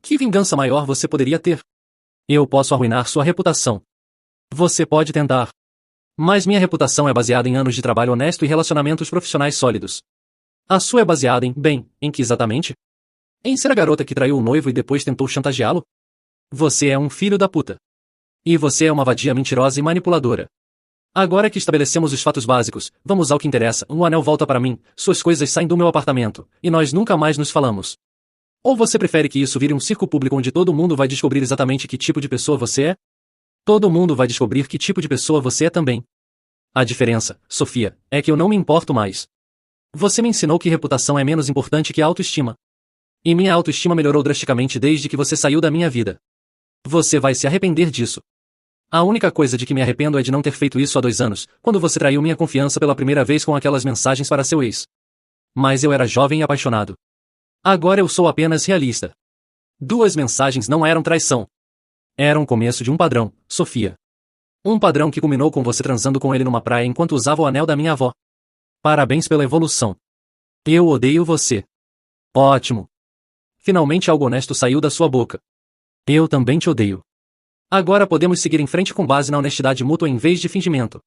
Que vingança maior você poderia ter? Eu posso arruinar sua reputação. Você pode tentar. Mas minha reputação é baseada em anos de trabalho honesto e relacionamentos profissionais sólidos. A sua é baseada em, bem, em que exatamente? Em ser a garota que traiu o noivo e depois tentou chantageá-lo? Você é um filho da puta. E você é uma vadia mentirosa e manipuladora. Agora que estabelecemos os fatos básicos, vamos ao que interessa. O anel volta para mim, suas coisas saem do meu apartamento, e nós nunca mais nos falamos. Ou você prefere que isso vire um circo público onde todo mundo vai descobrir exatamente que tipo de pessoa você é? Todo mundo vai descobrir que tipo de pessoa você é também. A diferença, Sofia, é que eu não me importo mais. Você me ensinou que reputação é menos importante que autoestima. E minha autoestima melhorou drasticamente desde que você saiu da minha vida. Você vai se arrepender disso. A única coisa de que me arrependo é de não ter feito isso há 2 anos, quando você traiu minha confiança pela primeira vez com aquelas mensagens para seu ex. Mas eu era jovem e apaixonado. Agora eu sou apenas realista. 2 mensagens não eram traição. Eram o começo de um padrão, Sofia. Um padrão que culminou com você transando com ele numa praia enquanto usava o anel da minha avó. Parabéns pela evolução. Eu odeio você. Ótimo. Finalmente algo honesto saiu da sua boca. Eu também te odeio. Agora podemos seguir em frente com base na honestidade mútua em vez de fingimento.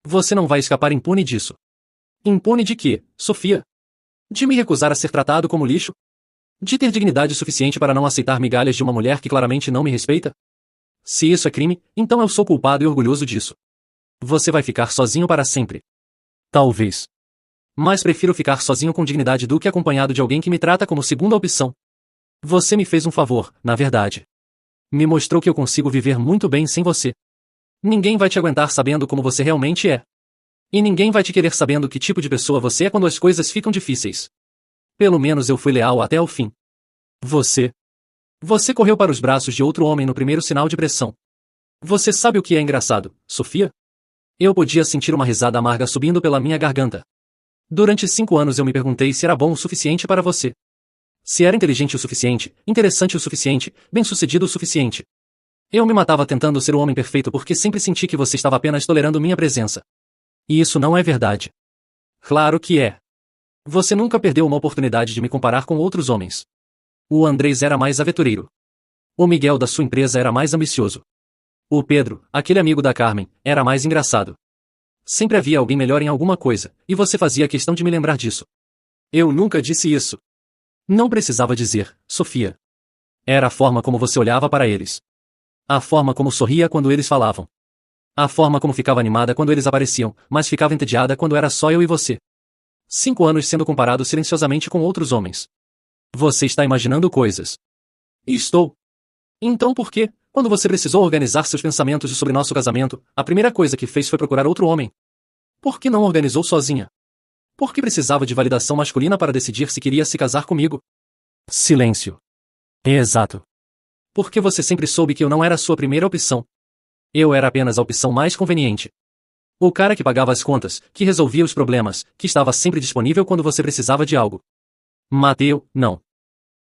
Você não vai escapar impune disso. Impune de quê, Sofia? De me recusar a ser tratado como lixo? De ter dignidade suficiente para não aceitar migalhas de uma mulher que claramente não me respeita? Se isso é crime, então eu sou culpado e orgulhoso disso. Você vai ficar sozinho para sempre. Talvez. Mas prefiro ficar sozinho com dignidade do que acompanhado de alguém que me trata como segunda opção. Você me fez um favor, na verdade. Me mostrou que eu consigo viver muito bem sem você. Ninguém vai te aguentar sabendo como você realmente é. E ninguém vai te querer sabendo que tipo de pessoa você é quando as coisas ficam difíceis. Pelo menos eu fui leal até o fim. Você correu para os braços de outro homem no primeiro sinal de pressão. Você sabe o que é engraçado, Sofia? Eu podia sentir uma risada amarga subindo pela minha garganta. Durante 5 anos eu me perguntei se era bom o suficiente para você. Se era inteligente o suficiente, interessante o suficiente, bem-sucedido o suficiente. Eu me matava tentando ser o homem perfeito porque sempre senti que você estava apenas tolerando minha presença. E isso não é verdade. Claro que é. Você nunca perdeu uma oportunidade de me comparar com outros homens. O Andrés era mais aventureiro. O Miguel da sua empresa era mais ambicioso. O Pedro, aquele amigo da Carmen, era mais engraçado. Sempre havia alguém melhor em alguma coisa, e você fazia questão de me lembrar disso. Eu nunca disse isso. Não precisava dizer, Sofia. Era a forma como você olhava para eles. A forma como sorria quando eles falavam. A forma como ficava animada quando eles apareciam, mas ficava entediada quando era só eu e você. 5 anos sendo comparado silenciosamente com outros homens. Você está imaginando coisas. Estou. Então por que, quando você precisou organizar seus pensamentos sobre nosso casamento, a primeira coisa que fez foi procurar outro homem? Por que não organizou sozinha? Por que precisava de validação masculina para decidir se queria se casar comigo? Silêncio. Exato. Porque você sempre soube que eu não era a sua primeira opção. Eu era apenas a opção mais conveniente. O cara que pagava as contas, que resolvia os problemas, que estava sempre disponível quando você precisava de algo. Mateu, não.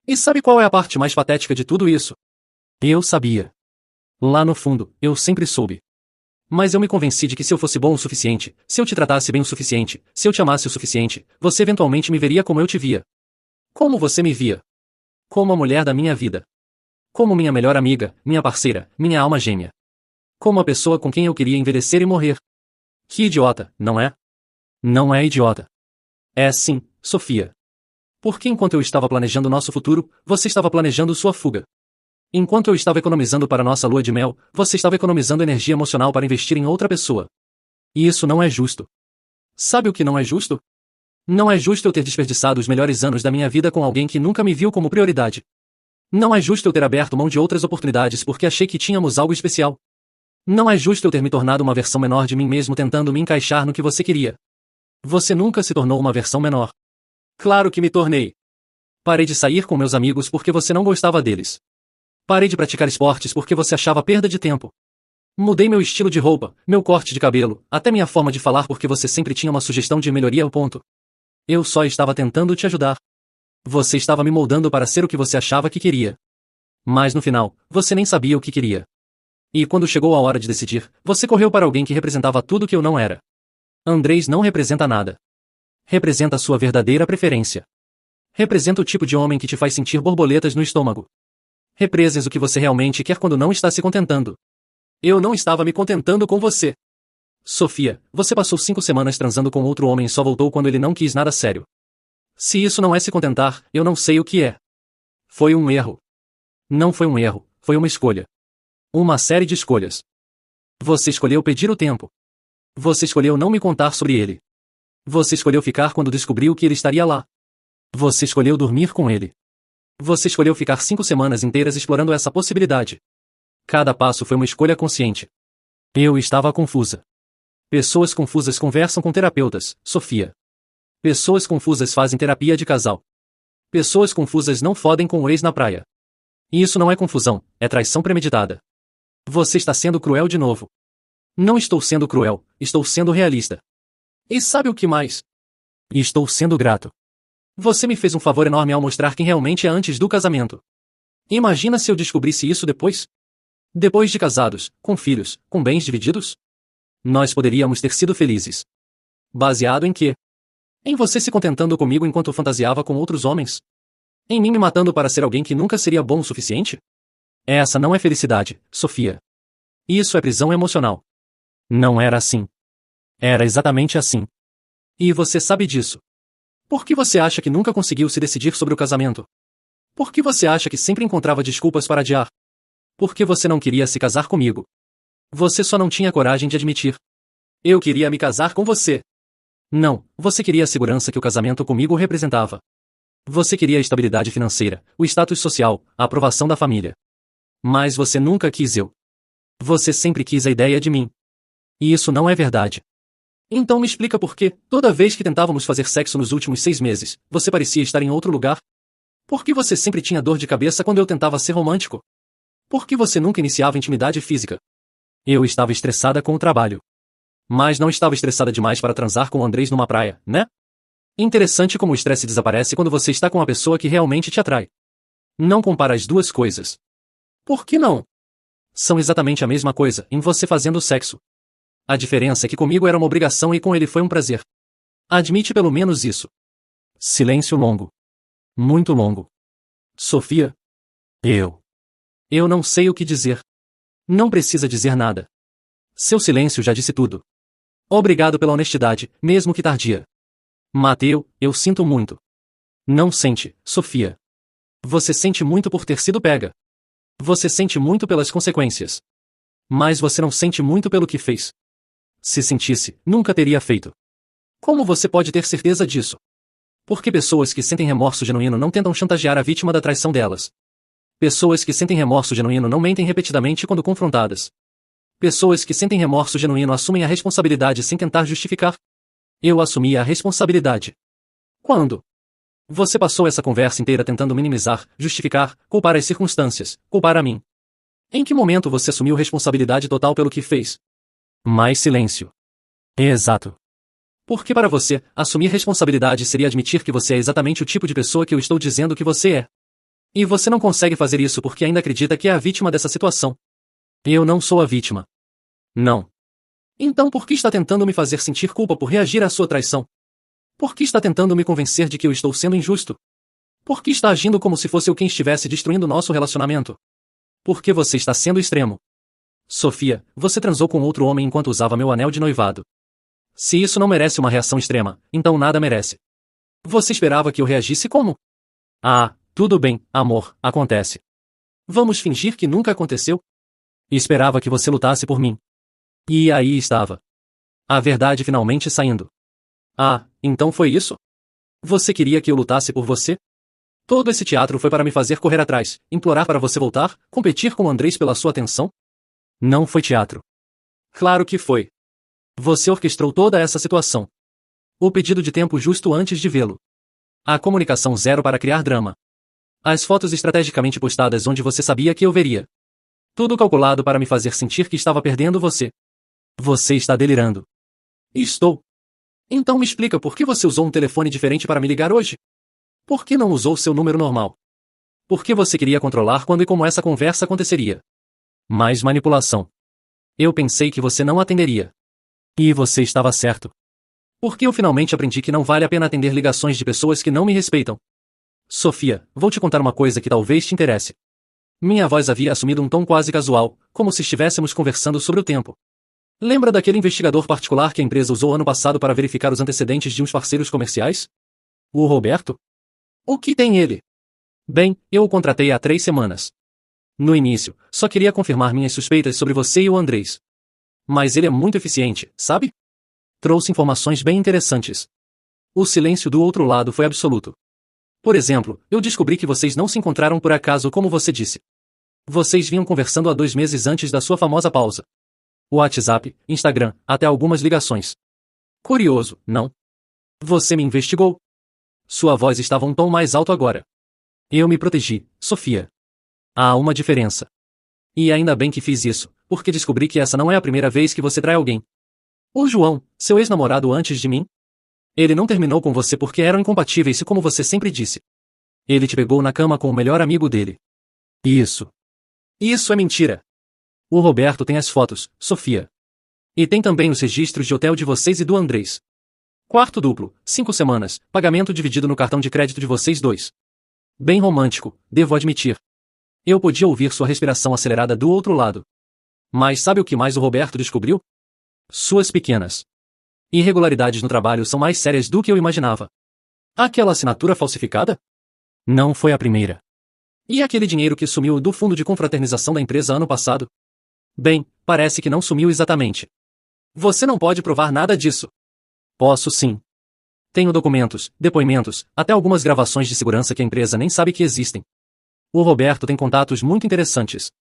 E sabe qual é a parte mais patética de tudo isso? Eu sabia. Lá no fundo, eu sempre soube. Mas eu me convenci de que se eu fosse bom o suficiente, se eu te tratasse bem o suficiente, se eu te amasse o suficiente, você eventualmente me veria como eu te via. Como você me via. Como a mulher da minha vida. Como minha melhor amiga, minha parceira, minha alma gêmea. Como a pessoa com quem eu queria envelhecer e morrer. Que idiota, não é? Não é idiota. É sim, Sofia. Porque enquanto eu estava planejando nosso futuro, você estava planejando sua fuga. Enquanto eu estava economizando para nossa lua de mel, você estava economizando energia emocional para investir em outra pessoa. E isso não é justo. Sabe o que não é justo? Não é justo eu ter desperdiçado os melhores anos da minha vida com alguém que nunca me viu como prioridade. Não é justo eu ter aberto mão de outras oportunidades porque achei que tínhamos algo especial. Não é justo eu ter me tornado uma versão menor de mim mesmo tentando me encaixar no que você queria. Você nunca se tornou uma versão menor. Claro que me tornei. Parei de sair com meus amigos porque você não gostava deles. Parei de praticar esportes porque você achava perda de tempo. Mudei meu estilo de roupa, meu corte de cabelo, até minha forma de falar porque você sempre tinha uma sugestão de melhoria ao ponto. Eu só estava tentando te ajudar. Você estava me moldando para ser o que você achava que queria. Mas no final, você nem sabia o que queria. E quando chegou a hora de decidir, você correu para alguém que representava tudo que eu não era. Andrés não representa nada. Representa a sua verdadeira preferência. Representa o tipo de homem que te faz sentir borboletas no estômago. Represas o que você realmente quer quando não está se contentando. Eu não estava me contentando com você. Sofia, você passou 5 semanas transando com outro homem e só voltou quando ele não quis nada sério. Se isso não é se contentar, eu não sei o que é. Foi um erro. Não foi um erro, foi uma escolha. Uma série de escolhas. Você escolheu pedir o tempo. Você escolheu não me contar sobre ele. Você escolheu ficar quando descobriu que ele estaria lá. Você escolheu dormir com ele. Você escolheu ficar 5 semanas inteiras explorando essa possibilidade. Cada passo foi uma escolha consciente. Eu estava confusa. Pessoas confusas conversam com terapeutas, Sofia. Pessoas confusas fazem terapia de casal. Pessoas confusas não fodem com o ex na praia. E isso não é confusão, é traição premeditada. Você está sendo cruel de novo. Não estou sendo cruel, estou sendo realista. E sabe o que mais? Estou sendo grato. Você me fez um favor enorme ao mostrar quem realmente é antes do casamento. Imagina se eu descobrisse isso depois? Depois de casados, com filhos, com bens divididos? Nós poderíamos ter sido felizes. Baseado em quê? Em você se contentando comigo enquanto fantasiava com outros homens? Em mim me matando para ser alguém que nunca seria bom o suficiente? Essa não é felicidade, Sofia. Isso é prisão emocional. Não era assim. Era exatamente assim. E você sabe disso. Por que você acha que nunca conseguiu se decidir sobre o casamento? Por que você acha que sempre encontrava desculpas para adiar? Por que você não queria se casar comigo? Você só não tinha coragem de admitir. Eu queria me casar com você. Não, você queria a segurança que o casamento comigo representava. Você queria a estabilidade financeira, o status social, a aprovação da família. Mas você nunca quis eu. Você sempre quis a ideia de mim. E isso não é verdade. Então me explica por que, toda vez que tentávamos fazer sexo nos últimos 6 meses, você parecia estar em outro lugar? Por que você sempre tinha dor de cabeça quando eu tentava ser romântico? Por que você nunca iniciava intimidade física? Eu estava estressada com o trabalho. Mas não estava estressada demais para transar com o Andrés numa praia, né? Interessante como o estresse desaparece quando você está com a pessoa que realmente te atrai. Não compara as duas coisas. Por que não? São exatamente a mesma coisa, em você fazendo sexo. A diferença é que comigo era uma obrigação e com ele foi um prazer. Admite pelo menos isso. Silêncio longo. Muito longo. Sofia? Eu não sei o que dizer. Não precisa dizer nada. Seu silêncio já disse tudo. Obrigado pela honestidade, mesmo que tardia. Mateu, eu sinto muito. Não sente, Sofia. Você sente muito por ter sido pega. Você sente muito pelas consequências. Mas você não sente muito pelo que fez. Se sentisse, nunca teria feito. Como você pode ter certeza disso? Porque pessoas que sentem remorso genuíno não tentam chantagear a vítima da traição delas. Pessoas que sentem remorso genuíno não mentem repetidamente quando confrontadas. Pessoas que sentem remorso genuíno assumem a responsabilidade sem tentar justificar. Eu assumi a responsabilidade. Quando? Você passou essa conversa inteira tentando minimizar, justificar, culpar as circunstâncias, culpar a mim. Em que momento você assumiu responsabilidade total pelo que fez? Mais silêncio. Exato. Porque para você, assumir responsabilidade seria admitir que você é exatamente o tipo de pessoa que eu estou dizendo que você é. E você não consegue fazer isso porque ainda acredita que é a vítima dessa situação. Eu não sou a vítima. Não. Então por que está tentando me fazer sentir culpa por reagir à sua traição? Por que está tentando me convencer de que eu estou sendo injusto? Por que está agindo como se fosse eu quem estivesse destruindo nosso relacionamento? Por que você está sendo extremo? Sofia, você transou com outro homem enquanto usava meu anel de noivado. Se isso não merece uma reação extrema, então nada merece. Você esperava que eu reagisse como? Ah, tudo bem, amor, acontece. Vamos fingir que nunca aconteceu? Esperava que você lutasse por mim. E aí estava. A verdade finalmente saindo. Ah, então foi isso? Você queria que eu lutasse por você? Todo esse teatro foi para me fazer correr atrás, implorar para você voltar, competir com o Andrés pela sua atenção? Não foi teatro. Claro que foi. Você orquestrou toda essa situação. O pedido de tempo justo antes de vê-lo. A comunicação zero para criar drama. As fotos estrategicamente postadas onde você sabia que eu veria. Tudo calculado para me fazer sentir que estava perdendo você. Você está delirando. Estou. Então me explica por que você usou um telefone diferente para me ligar hoje? Por que não usou seu número normal? Por que você queria controlar quando e como essa conversa aconteceria? Mais manipulação. Eu pensei que você não atenderia. E você estava certo. Porque eu finalmente aprendi que não vale a pena atender ligações de pessoas que não me respeitam. Sofia, vou te contar uma coisa que talvez te interesse. Minha voz havia assumido um tom quase casual, como se estivéssemos conversando sobre o tempo. Lembra daquele investigador particular que a empresa usou ano passado para verificar os antecedentes de uns parceiros comerciais? O Roberto? O que tem ele? Bem, eu o contratei há 3 semanas. No início, só queria confirmar minhas suspeitas sobre você e o Andrés. Mas ele é muito eficiente, sabe? Trouxe informações bem interessantes. O silêncio do outro lado foi absoluto. Por exemplo, eu descobri que vocês não se encontraram por acaso como você disse. Vocês vinham conversando há 2 meses antes da sua famosa pausa. WhatsApp, Instagram, até algumas ligações. Curioso, não? Você me investigou. Sua voz estava um tom mais alto agora. Eu me protegi, Sofia. Há uma diferença. E ainda bem que fiz isso, porque descobri que essa não é a primeira vez que você trai alguém. O João, seu ex-namorado antes de mim? Ele não terminou com você porque eram incompatíveis, como você sempre disse. Ele te pegou na cama com o melhor amigo dele. Isso. Isso é mentira. O Roberto tem as fotos, Sofia. E tem também os registros de hotel de vocês e do Andrés. Quarto duplo, 5 semanas, pagamento dividido no cartão de crédito de vocês dois. Bem romântico, devo admitir. Eu podia ouvir sua respiração acelerada do outro lado. Mas sabe o que mais o Roberto descobriu? Suas pequenas irregularidades no trabalho são mais sérias do que eu imaginava. Aquela assinatura falsificada? Não foi a primeira. E aquele dinheiro que sumiu do fundo de confraternização da empresa ano passado? Bem, parece que não sumiu exatamente. Você não pode provar nada disso. Posso sim. Tenho documentos, depoimentos, até algumas gravações de segurança que a empresa nem sabe que existem. O Roberto tem contatos muito interessantes.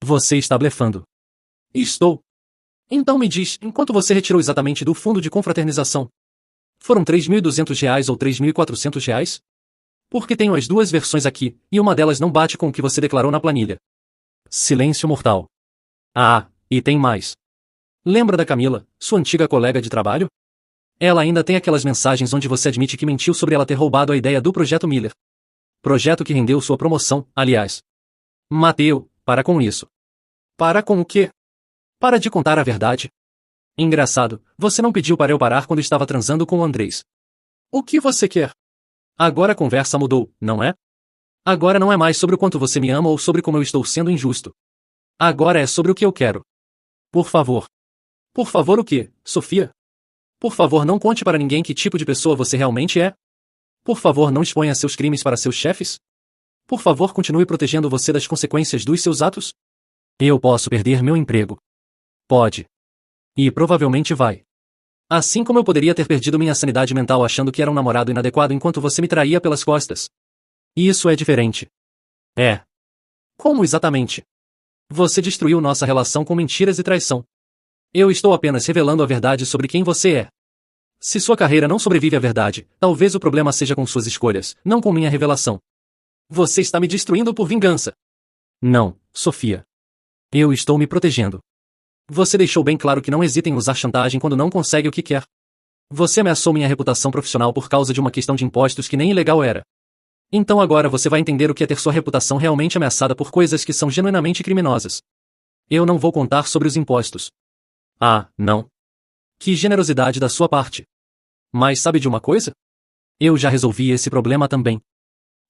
Você está blefando. Estou. Então me diz, enquanto você retirou exatamente do fundo de confraternização? Foram R$ 3.200 ou R$ 3.400? Porque tenho as duas versões aqui, e uma delas não bate com o que você declarou na planilha. Silêncio mortal. Ah, e tem mais. Lembra da Camila, sua antiga colega de trabalho? Ela ainda tem aquelas mensagens onde você admite que mentiu sobre ela ter roubado a ideia do Projeto Miller. Projeto que rendeu sua promoção, aliás. Mateu, para com isso. Para com o quê? Para de contar a verdade. Engraçado, você não pediu para eu parar quando estava transando com o Andrés. O que você quer? Agora a conversa mudou, não é? Agora não é mais sobre o quanto você me ama ou sobre como eu estou sendo injusto. Agora é sobre o que eu quero. Por favor. Por favor o quê, Sofia? Por favor não conte para ninguém que tipo de pessoa você realmente é. Por favor não exponha seus crimes para seus chefes. Por favor continue protegendo você das consequências dos seus atos. Eu posso perder meu emprego. Pode. E provavelmente vai. Assim como eu poderia ter perdido minha sanidade mental achando que era um namorado inadequado enquanto você me traía pelas costas. Isso é diferente. É. Como exatamente? Você destruiu nossa relação com mentiras e traição. Eu estou apenas revelando a verdade sobre quem você é. Se sua carreira não sobrevive à verdade, talvez o problema seja com suas escolhas, não com minha revelação. Você está me destruindo por vingança. Não, Sofia. Eu estou me protegendo. Você deixou bem claro que não hesita em usar chantagem quando não consegue o que quer. Você ameaçou minha reputação profissional por causa de uma questão de impostos que nem ilegal era. Então agora você vai entender o que é ter sua reputação realmente ameaçada por coisas que são genuinamente criminosas. Eu não vou contar sobre os impostos. Ah, não. Que generosidade da sua parte. Mas sabe de uma coisa? Eu já resolvi esse problema também.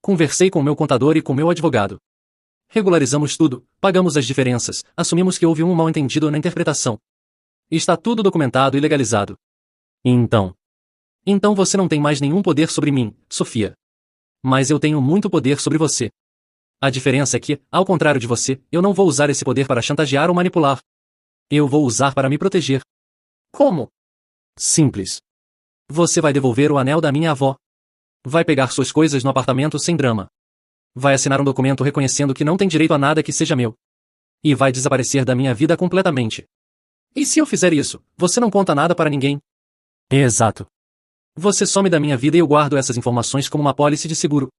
Conversei com meu contador e com meu advogado. Regularizamos tudo, pagamos as diferenças, assumimos que houve um mal-entendido na interpretação. Está tudo documentado e legalizado. Então você não tem mais nenhum poder sobre mim, Sofia. Mas eu tenho muito poder sobre você. A diferença é que, ao contrário de você, eu não vou usar esse poder para chantagear ou manipular. Eu vou usar para me proteger. Como? Simples. Você vai devolver o anel da minha avó. Vai pegar suas coisas no apartamento sem drama. Vai assinar um documento reconhecendo que não tem direito a nada que seja meu. E vai desaparecer da minha vida completamente. E se eu fizer isso, você não conta nada para ninguém? Exato. Você some da minha vida e eu guardo essas informações como uma apólice de seguro.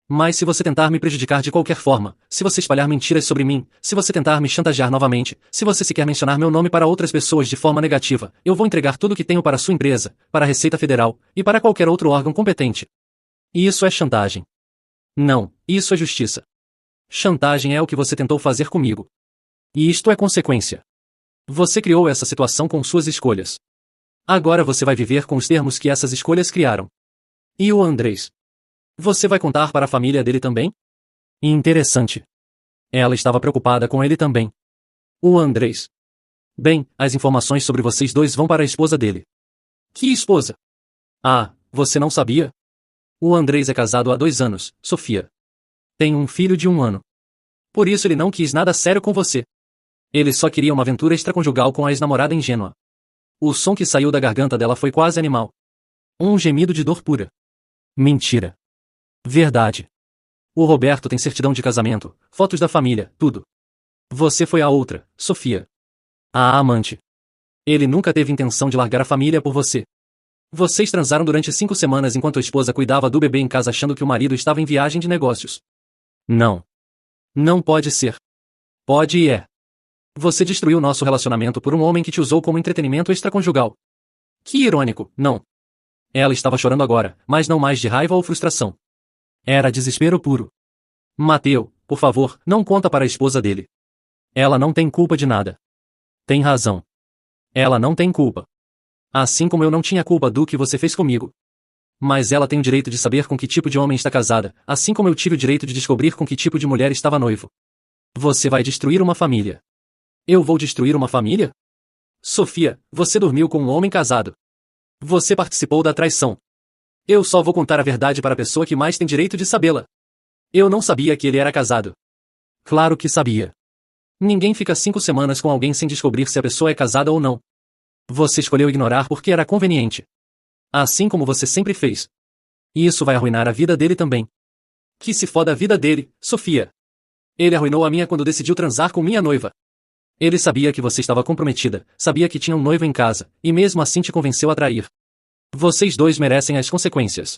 Mas se você tentar me prejudicar de qualquer forma, se você espalhar mentiras sobre mim, se você tentar me chantagear novamente, se você sequer mencionar meu nome para outras pessoas de forma negativa, eu vou entregar tudo o que tenho para sua empresa, para a Receita Federal, e para qualquer outro órgão competente. E isso é chantagem. Não, isso é justiça. Chantagem é o que você tentou fazer comigo. E isto é consequência. Você criou essa situação com suas escolhas. Agora você vai viver com os termos que essas escolhas criaram. E o Andrés? Você vai contar para a família dele também? Interessante. Ela estava preocupada com ele também. O Andrés. Bem, as informações sobre vocês dois vão para a esposa dele. Que esposa? Ah, você não sabia? O Andrés é casado há 2 anos, Sofia. Tem um filho de 1 ano. Por isso ele não quis nada sério com você. Ele só queria uma aventura extraconjugal com a ex-namorada ingênua. O som que saiu da garganta dela foi quase animal. Um gemido de dor pura. Mentira. Verdade. O Roberto tem certidão de casamento, fotos da família, tudo. Você foi a outra, Sofia. A amante. Ele nunca teve intenção de largar a família por você. Vocês transaram durante 5 semanas enquanto a esposa cuidava do bebê em casa achando que o marido estava em viagem de negócios. Não. Não pode ser. Pode e é. Você destruiu nosso relacionamento por um homem que te usou como entretenimento extraconjugal. Que irônico, não? Ela estava chorando agora, mas não mais de raiva ou frustração. Era desespero puro. Mateu, por favor, não conta para a esposa dele. Ela não tem culpa de nada. Tem razão. Ela não tem culpa. Assim como eu não tinha culpa do que você fez comigo. Mas ela tem o direito de saber com que tipo de homem está casada, assim como eu tive o direito de descobrir com que tipo de mulher estava noivo. Você vai destruir uma família. Eu vou destruir uma família? Sofia, você dormiu com um homem casado. Você participou da traição. Eu só vou contar a verdade para a pessoa que mais tem direito de sabê-la. Eu não sabia que ele era casado. Claro que sabia. Ninguém fica 5 semanas com alguém sem descobrir se a pessoa é casada ou não. Você escolheu ignorar porque era conveniente. Assim como você sempre fez. E isso vai arruinar a vida dele também. Que se foda a vida dele, Sofia. Ele arruinou a minha quando decidiu transar com minha noiva. Ele sabia que você estava comprometida, sabia que tinha um noivo em casa, e mesmo assim te convenceu a trair. Vocês dois merecem as consequências.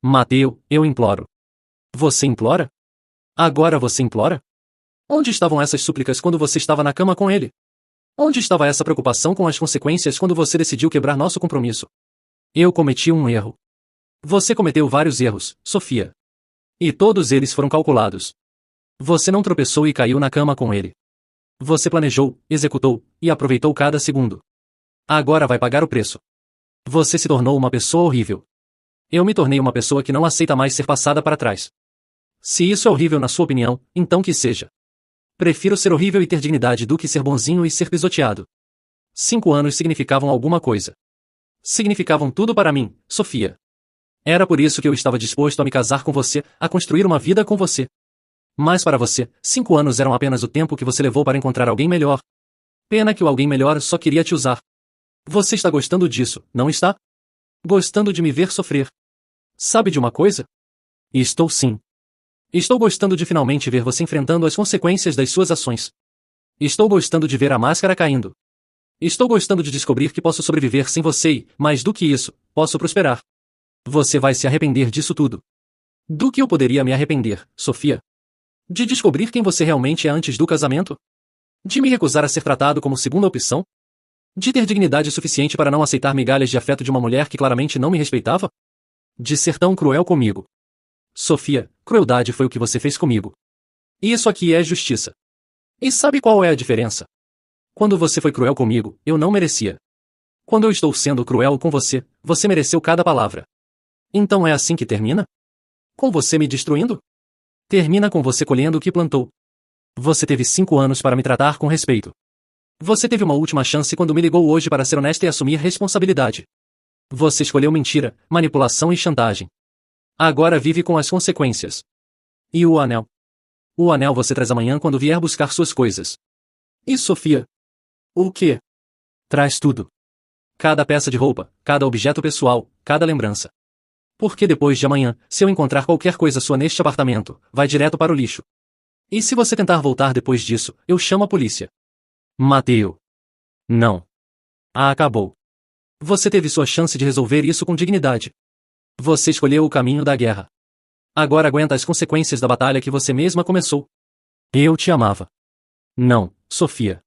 Mateu, eu imploro. Você implora? Agora você implora? Onde estavam essas súplicas quando você estava na cama com ele? Onde estava essa preocupação com as consequências quando você decidiu quebrar nosso compromisso? Eu cometi um erro. Você cometeu vários erros, Sofia. E todos eles foram calculados. Você não tropeçou e caiu na cama com ele. Você planejou, executou, e aproveitou cada segundo. Agora vai pagar o preço. Você se tornou uma pessoa horrível. Eu me tornei uma pessoa que não aceita mais ser passada para trás. Se isso é horrível na sua opinião, então que seja. Prefiro ser horrível e ter dignidade do que ser bonzinho e ser pisoteado. 5 anos significavam alguma coisa. Significavam tudo para mim, Sofia. Era por isso que eu estava disposto a me casar com você, a construir uma vida com você. Mas para você, 5 anos eram apenas o tempo que você levou para encontrar alguém melhor. Pena que o alguém melhor só queria te usar. Você está gostando disso, não está? Gostando de me ver sofrer. Sabe de uma coisa? Estou sim. Estou gostando de finalmente ver você enfrentando as consequências das suas ações. Estou gostando de ver a máscara caindo. Estou gostando de descobrir que posso sobreviver sem você e, mais do que isso, posso prosperar. Você vai se arrepender disso tudo. Do que eu poderia me arrepender, Sofia? De descobrir quem você realmente é antes do casamento? De me recusar a ser tratado como segunda opção? De ter dignidade suficiente para não aceitar migalhas de afeto de uma mulher que claramente não me respeitava? De ser tão cruel comigo? Sofia, crueldade foi o que você fez comigo. Isso aqui é justiça. E sabe qual é a diferença? Quando você foi cruel comigo, eu não merecia. Quando eu estou sendo cruel com você, você mereceu cada palavra. Então é assim que termina? Com você me destruindo? Termina com você colhendo o que plantou. Você teve 5 anos para me tratar com respeito. Você teve uma última chance quando me ligou hoje para ser honesta e assumir responsabilidade. Você escolheu mentira, manipulação e chantagem. Agora vive com as consequências. E o anel? O anel você traz amanhã quando vier buscar suas coisas. E Sofia? O quê? Traz tudo. Cada peça de roupa, cada objeto pessoal, cada lembrança. Porque depois de amanhã, se eu encontrar qualquer coisa sua neste apartamento, vai direto para o lixo. E se você tentar voltar depois disso, eu chamo a polícia. Mateu. Não. Acabou. Você teve sua chance de resolver isso com dignidade. Você escolheu o caminho da guerra. Agora aguenta as consequências da batalha que você mesma começou. Eu te amava. Não, Sofia.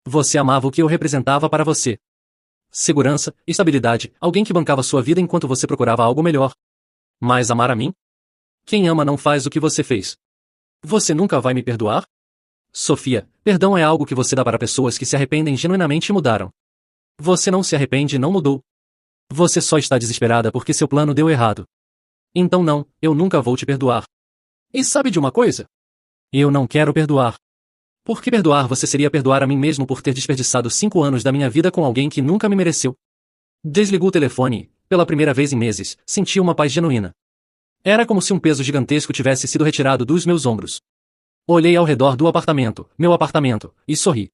Você amava o que eu representava para você. Segurança, estabilidade, alguém que bancava sua vida enquanto você procurava algo melhor. Mas amar a mim? Quem ama não faz o que você fez. Você nunca vai me perdoar? Sofia, perdão é algo que você dá para pessoas que se arrependem genuinamente e mudaram. Você não se arrepende e não mudou. Você só está desesperada porque seu plano deu errado. Então não, eu nunca vou te perdoar. E sabe de uma coisa? Eu não quero perdoar. Porque perdoar você seria perdoar a mim mesmo por ter desperdiçado 5 anos da minha vida com alguém que nunca me mereceu. Desligou o telefone e, pela primeira vez em meses, senti uma paz genuína. Era como se um peso gigantesco tivesse sido retirado dos meus ombros. Olhei ao redor do apartamento, meu apartamento, e sorri.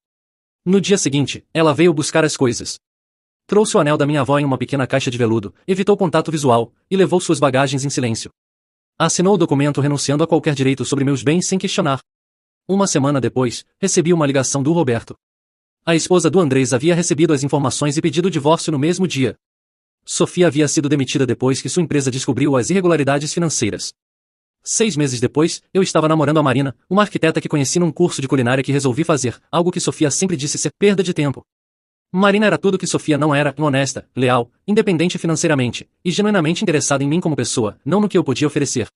No dia seguinte, ela veio buscar as coisas. Trouxe o anel da minha avó em uma pequena caixa de veludo, evitou contato visual, e levou suas bagagens em silêncio. Assinou o documento renunciando a qualquer direito sobre meus bens sem questionar. Uma semana depois, recebi uma ligação do Roberto. A esposa do Andrés havia recebido as informações e pedido o divórcio no mesmo dia. Sofia havia sido demitida depois que sua empresa descobriu as irregularidades financeiras. 6 meses depois, eu estava namorando a Marina, uma arquiteta que conheci num curso de culinária que resolvi fazer, algo que Sofia sempre disse ser perda de tempo. Marina era tudo que Sofia não era, honesta, leal, independente financeiramente, e genuinamente interessada em mim como pessoa, não no que eu podia oferecer.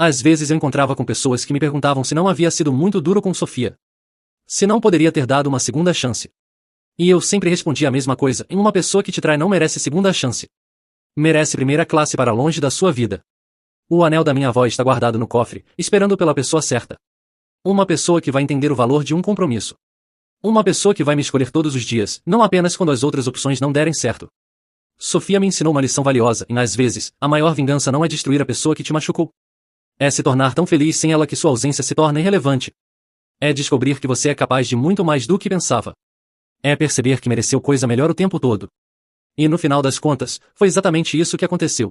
Às vezes eu encontrava com pessoas que me perguntavam se não havia sido muito duro com Sofia. Se não poderia ter dado uma segunda chance. E eu sempre respondia a mesma coisa, em uma pessoa que te trai não merece segunda chance. Merece primeira classe para longe da sua vida. O anel da minha avó está guardado no cofre, esperando pela pessoa certa. Uma pessoa que vai entender o valor de um compromisso. Uma pessoa que vai me escolher todos os dias, não apenas quando as outras opções não derem certo. Sofia me ensinou uma lição valiosa, e às vezes, a maior vingança não é destruir a pessoa que te machucou. É se tornar tão feliz sem ela que sua ausência se torna irrelevante. É descobrir que você é capaz de muito mais do que pensava. É perceber que mereceu coisa melhor o tempo todo. E no final das contas, foi exatamente isso que aconteceu.